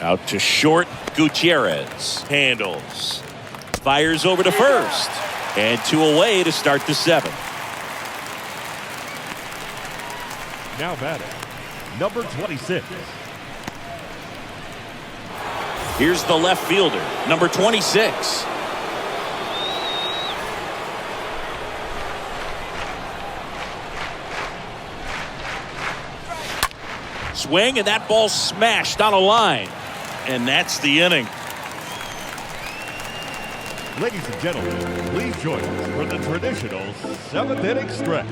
S1: Out to short, Gutierrez handles. Fires over to first. And 2 away to start the 7th.
S2: Now batting, number 26.
S1: Here's the left fielder, number 26. Swing, and that ball smashed on a line. And that's the inning.
S2: Ladies and gentlemen, please join us for the traditional 7th inning stretch.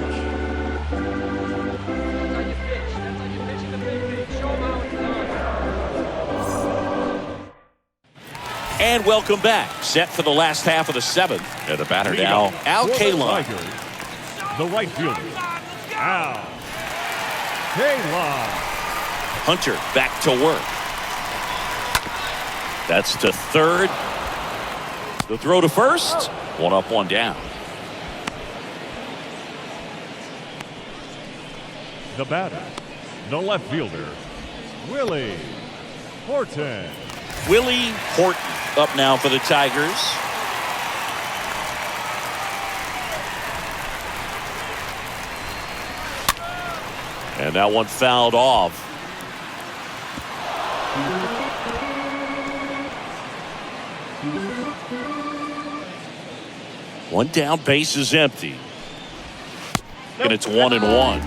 S1: And welcome back. Set for the last half of the 7th. And the batter now, Al Kaline.
S2: The right fielder, Al Kaline.
S1: Hunter back to work. That's to third. The throw to first. 1 up, 1 down.
S2: The batter, the left fielder, Willie Horton.
S1: Willie Horton up now for the Tigers. And that one fouled off. One down, base is empty. And it's 1-1.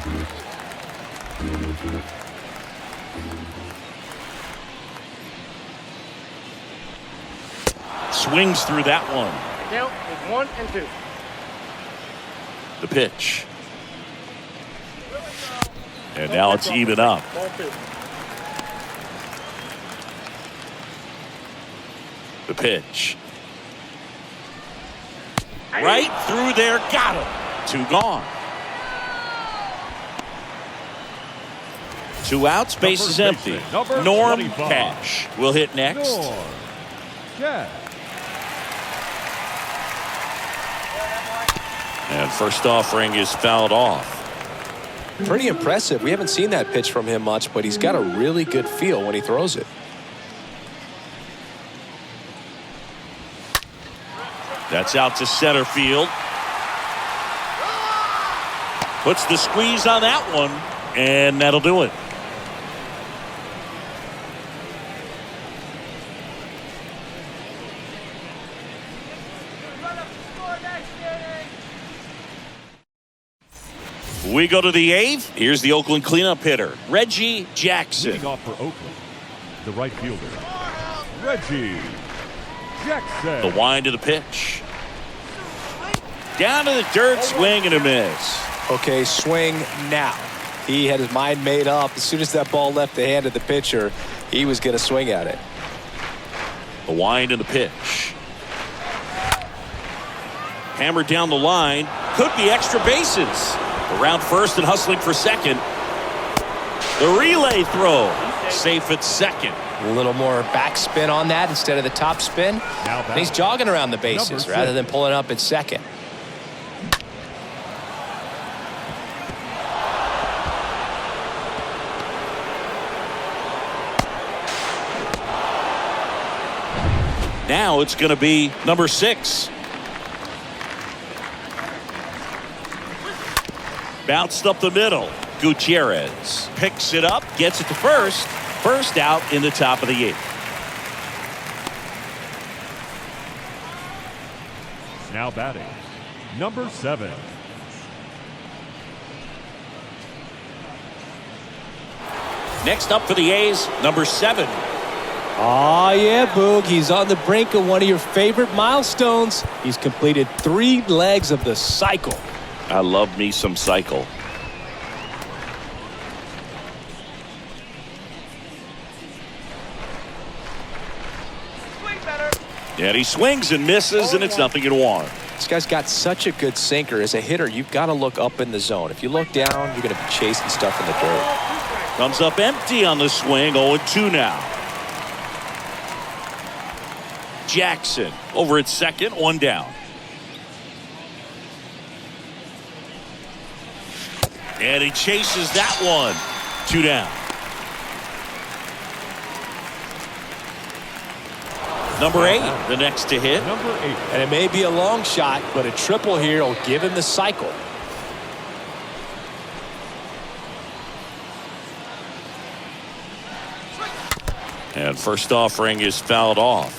S1: Swings through that one.
S4: Count is 1 and 2.
S1: The pitch. And now it's even up.
S4: Ball 2.
S1: The pitch. Right through there. Got him. 2 gone. 2 outs. Base is empty.
S2: Number
S1: Norm
S2: 25.
S1: Cash will hit next.
S2: Norm Cash.
S1: And first offering is fouled off.
S3: Pretty impressive. We haven't seen that pitch from him much, but he's got a really good feel when he throws it.
S1: That's out to center field. Puts the squeeze on that one, and that'll do it. We go to the 8th. Here's the Oakland cleanup hitter, Reggie Jackson.
S2: Leading off for Oakland, the right fielder, Reggie Jackson.
S1: The wind of the pitch. Down to the dirt, swing and a miss.
S3: Okay, swing now. He had his mind made up. As soon as that ball left the hand of the pitcher, he was going to swing at it.
S1: The wind and the pitch. Hammered down the line. Could be extra bases. Around first and hustling for second. The relay throw. Safe at second.
S3: A little more backspin on that instead of the top spin. And he's jogging around the bases rather than pulling up at second.
S1: Now it's going to be number 6. Bounced up the middle. Gutierrez picks it up, gets it to first. First out in the top of the 8th.
S2: Now batting, number 7.
S1: Next up for the A's, number 7.
S5: Oh, yeah, Boog. He's on the brink of one of your favorite milestones. He's completed 3 legs of the cycle.
S1: I love me some cycle.
S4: Swing better.
S1: And he swings and misses, and it's nothing in 1.
S3: This guy's got such a good sinker. As a hitter, you've got to look up in the zone. If you look down, you're going to be chasing stuff in the dirt.
S1: Comes up empty on the swing. 0-2 now. Jackson over at second, 1 down. And he chases that one. 2 down. Number 8, the next to hit.
S2: Number 8.
S3: And it may be a long shot, but a triple here will give him the cycle.
S1: And first offering is fouled off.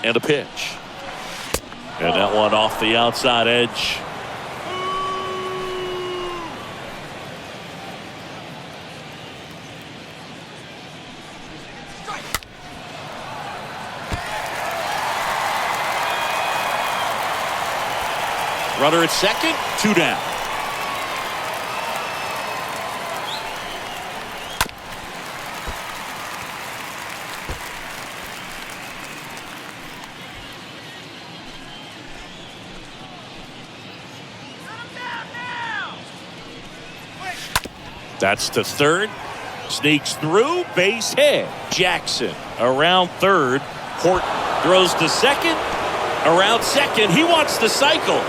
S1: And a pitch. And that one off the outside edge. Runner at second, 2 down. That's to third. Sneaks through, base hit. Jackson around third. Horton throws to second. Around second, he wants the cycle.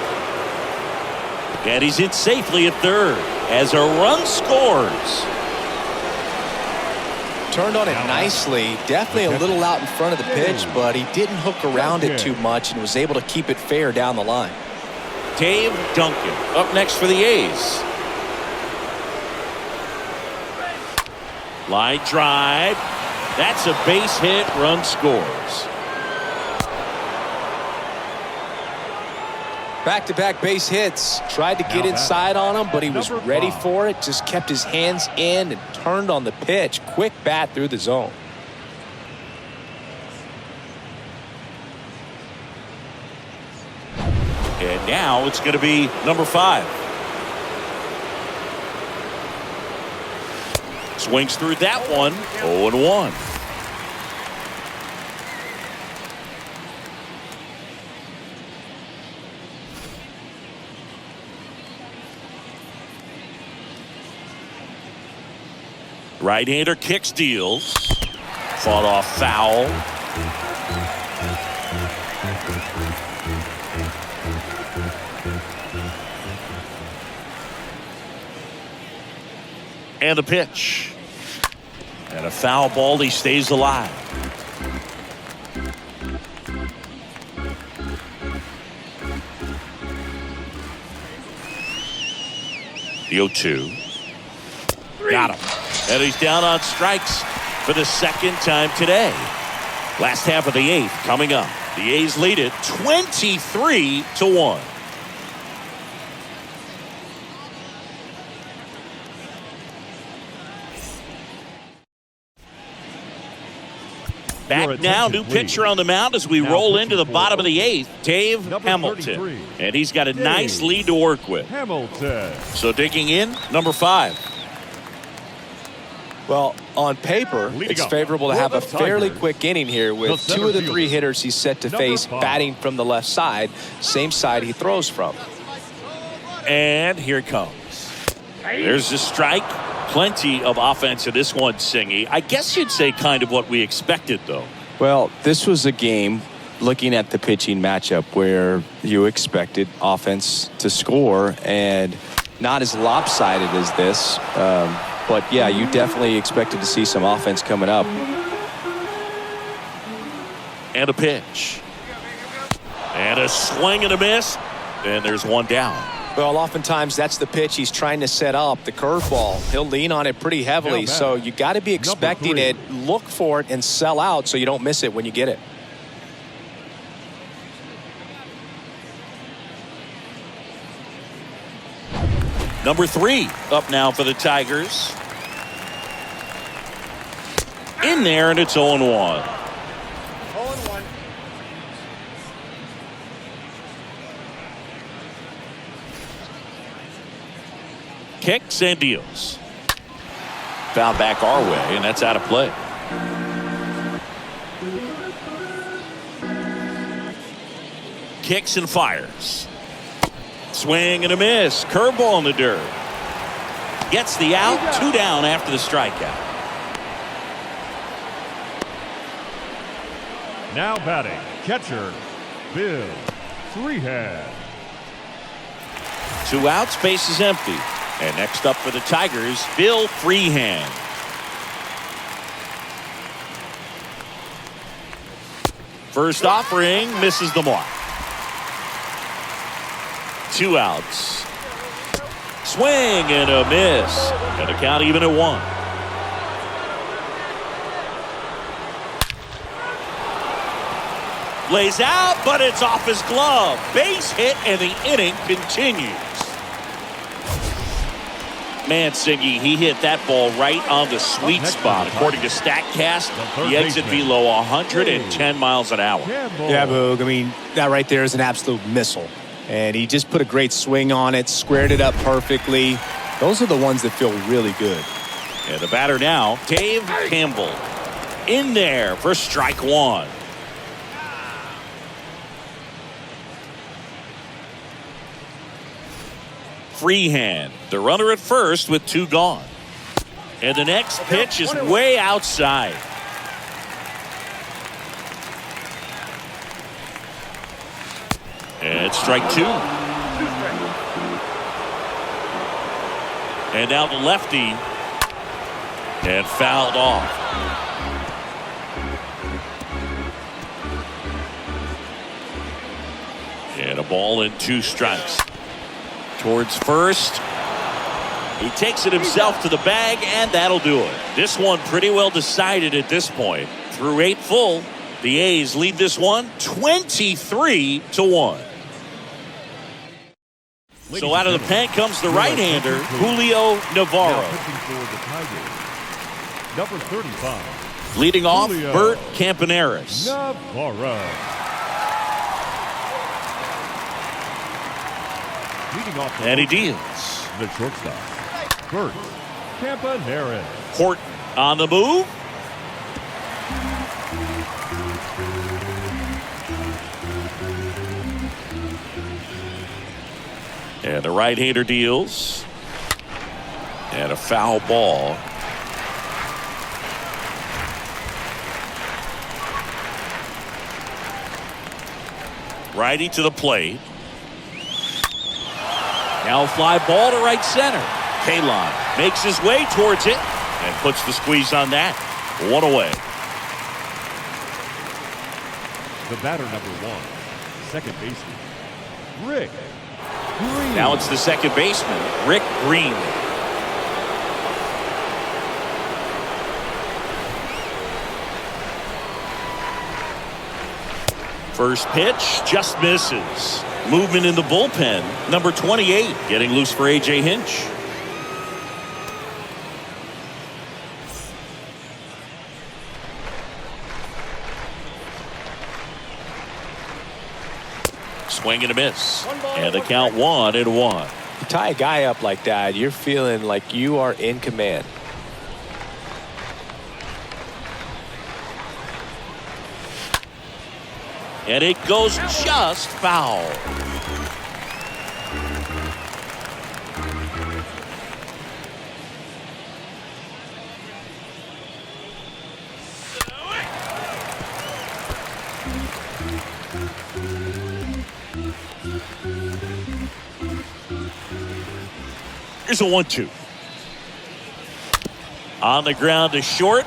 S1: And he's in safely at third as a run scores.
S3: Turned on it nicely. Definitely a little out in front of the pitch, but he didn't hook around it too much and was able to keep it fair down the line.
S1: Dave Duncan up next for the A's. Line drive. That's a base hit. Run scores.
S5: Back-to-back base hits. Tried to get inside on him, but he was ready for it. Just kept his hands in and turned on the pitch. Quick bat through the zone.
S1: And now it's going to be number 5. Swings through that one. 0-1. Right-hander kicks, deals. Fought off foul. And the pitch. And a foul ball. He stays alive. The 0-2. Got him. And he's down on strikes for the second time today. Last half of the 8th coming up. The A's lead it 23-1. Back now, new pitcher on the mound as we roll into the bottom of the 8th, Dave Hamilton. And he's got a nice lead to work with.
S2: Hamilton.
S1: So digging in, number 5.
S5: Well, on paper, it's favorable to have a fairly quick inning here with 2 of the 3 hitters he's set to face batting from the left side, same side he throws from.
S1: And here it comes. There's the strike. Plenty of offense in this one, Singy. I guess you'd say kind of what we expected, though.
S5: Well, this was a game, looking at the pitching matchup, where you expected offense to score, and not as lopsided as this. But, yeah, you definitely expected to see some offense coming up.
S1: And a pitch. And a swing and a miss. And there's one down.
S5: Well, oftentimes that's the pitch he's trying to set up, the curveball. He'll lean on it pretty heavily, so you got to be expecting it, look for it, and sell out so you don't miss it when you get it.
S1: Number 3 up now for the Tigers. In there, and it's 0-1.
S4: 0-1.
S1: Kicks and deals. Foul back our way, and that's out of play. Kicks and fires. Swing and a miss. Curveball in the dirt. Gets the out. 2 down after the strikeout.
S2: Now batting, catcher, Bill Freehan.
S1: 2 outs, base is empty. And next up for the Tigers, Bill Freehan. First offering, misses the mark. 2 outs. Swing and a miss. And a count even at 1. Lays out, but it's off his glove. Base hit, and the inning continues. Man, Singy, he hit that ball right on the sweet spot. According to StatCast, the exit velo 110 miles an hour.
S5: Yeah, Boog. I mean, that right there is an absolute missile. And he just put a great swing on it, squared it up perfectly. Those are the ones that feel really good.
S1: And the batter now, Dave Campbell. In there for strike 1. Freehan, the runner at first with 2 gone. And the next pitch is way outside. And strike 2. And now the lefty. And fouled off. And a ball and 2 strikes. Towards first. He takes it himself to the bag, and that'll do it. This one pretty well decided at this point. Through 8 full, the A's lead this one 23-1. So out of the pen comes the right-hander, Julio Navarro.
S2: Now pitching for the Tigers, number 35.
S1: Leading off,
S2: Julio
S1: Bert Campaneris.
S2: Navarro. Leading off
S1: And he deals.
S2: the shortstop, Bert Campaneris.
S1: Horton on the move. And the right-hander deals. And a foul ball. Righty to the plate. Now a fly ball to right center. Kalon makes his way towards it and puts the squeeze on that. One away.
S2: The batter, number 1, second baseman, Rick Green.
S1: Now it's the second baseman, Rick Green. First pitch just misses. Movement in the bullpen. Number 28 getting loose for A.J. Hinch. Swing and a miss. And the count 1-1.
S3: You tie a guy up like that, you're feeling like you are in command.
S1: And it goes just foul. Here's a 1-2. On the ground to short.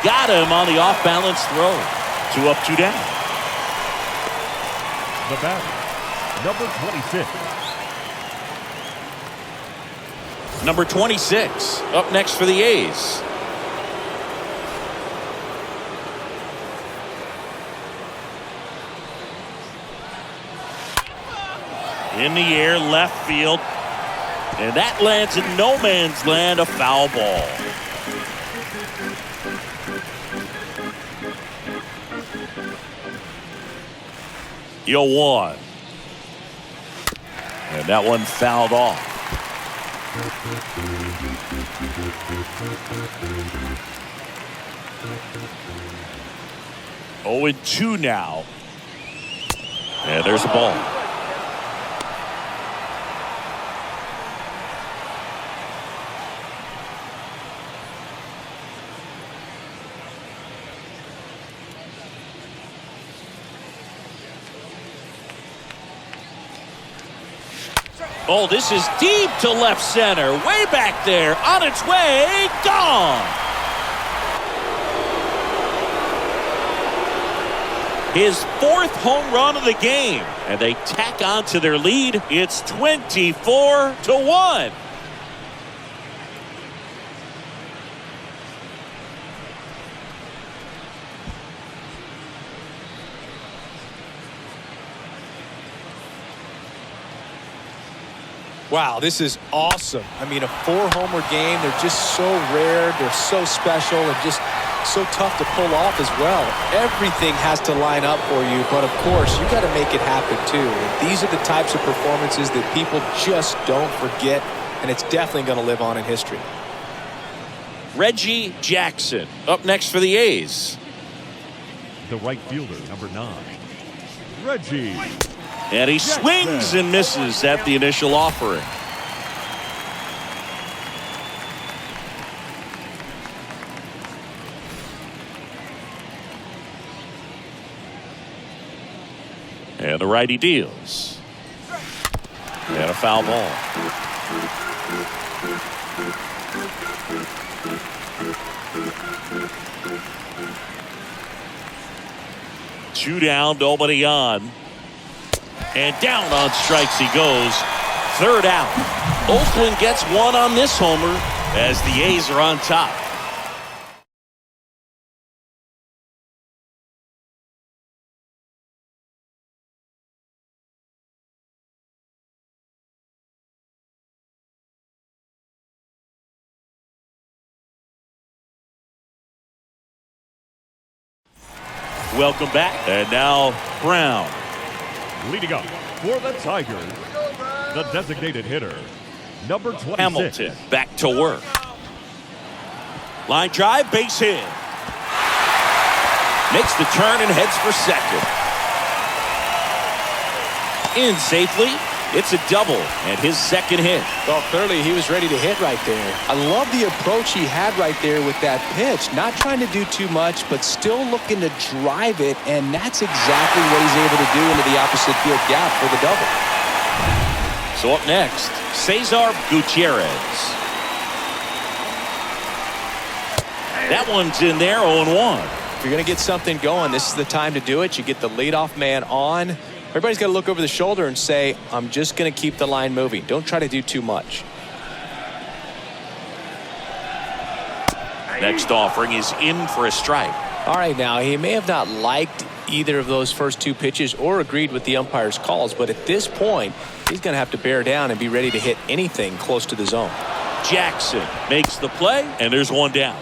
S1: Got him on the off-balance throw. 2 up, 2 down.
S2: The batter, number 26.
S1: Number 26 up next for the A's. In the air, left field. And that lands in no man's land, a foul ball. Yo, 1. And that one fouled off. Oh, and 2 now. And there's a ball. Oh, this is deep to left center. Way back there. On its way. Gone. His 4th home run of the game. And they tack on to their lead. It's 24-1.
S3: Wow, this is awesome. I mean, a 4-homer game, they're just so rare, they're so special, and just so tough to pull off as well. Everything has to line up for you, but of course, you got to make it happen too. And these are the types of performances that people just don't forget, and it's definitely going to live on in history.
S1: Reggie Jackson up next for the A's.
S2: The right fielder, number 9, Reggie.
S1: And he swings and misses at the initial offering. And the righty deals. And a foul ball. Two down, nobody on. And down on strikes he goes. 3rd out. Oakland gets 1 on this homer as the A's are on top. Welcome back. And now Brown.
S2: Leading up for the Tigers, the designated hitter, number 26.
S1: Hamilton back to work. Line drive, base hit. Makes the turn and heads for second. In safely. It's a double and his second hit.
S3: Well, clearly he was ready to hit right there. I love the approach he had right there with that pitch. Not trying to do too much, but still looking to drive it, and that's exactly what he's able to do into the opposite field gap for the double.
S1: So up next, Cesar Gutierrez. That one's in there, 0-1.
S3: If you're going to get something going, this is the time to do it. You get the leadoff man on. Everybody's got to look over the shoulder and say, I'm just going to keep the line moving. Don't try to do too much.
S1: Next offering is in for a strike.
S3: All right, now, he may have not liked either of those first two pitches or agreed with the umpire's calls, but at this point, he's going to have to bear down and be ready to hit anything close to the zone.
S1: Jackson makes the play, and there's one down.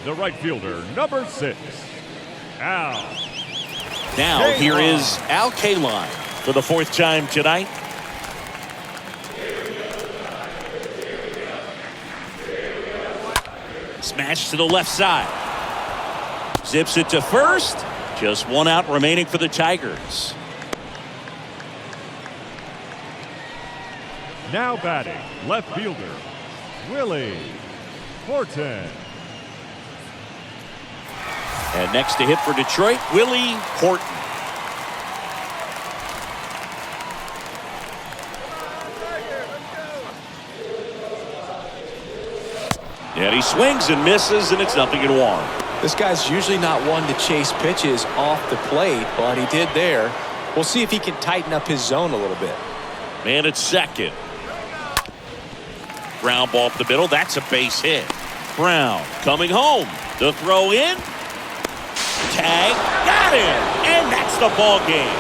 S2: The right fielder, number 6, Al.
S1: Now here is Al Kaline for the 4th time tonight. Smash to the left side. Zips it to first. Just one out remaining for the Tigers.
S2: Now batting, left fielder, Willie Horton.
S1: And next to hit for Detroit, Willie Horton. And he swings and misses, and it's 0-1.
S3: This guy's usually not one to chase pitches off the plate, but he did there. We'll see if he can tighten up his zone a little bit.
S1: Man at second. Ground ball up the middle. That's a base hit. Brown coming home. The throw in. Tag. Got him. And that's the ball game.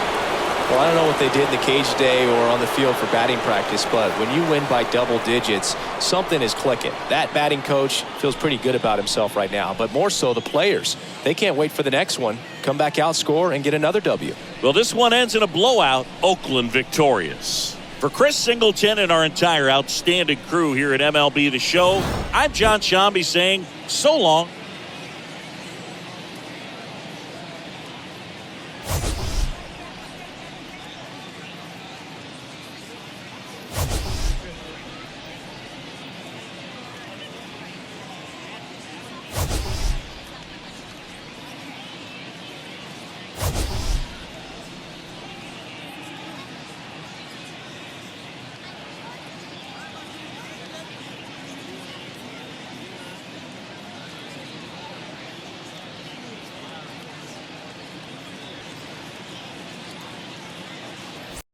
S3: Well, I don't know what they did in the cage today or on the field for batting practice, but when you win by double digits, something is clicking. That batting coach feels pretty good about himself right now, but more so the players. They can't wait for the next one. Come back out, score, and get another W.
S1: Well, this one ends in a blowout. Oakland victorious. For Chris Singleton and our entire outstanding crew here at MLB The Show, I'm John Shambi saying so long.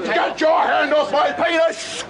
S4: Get your hand off my penis!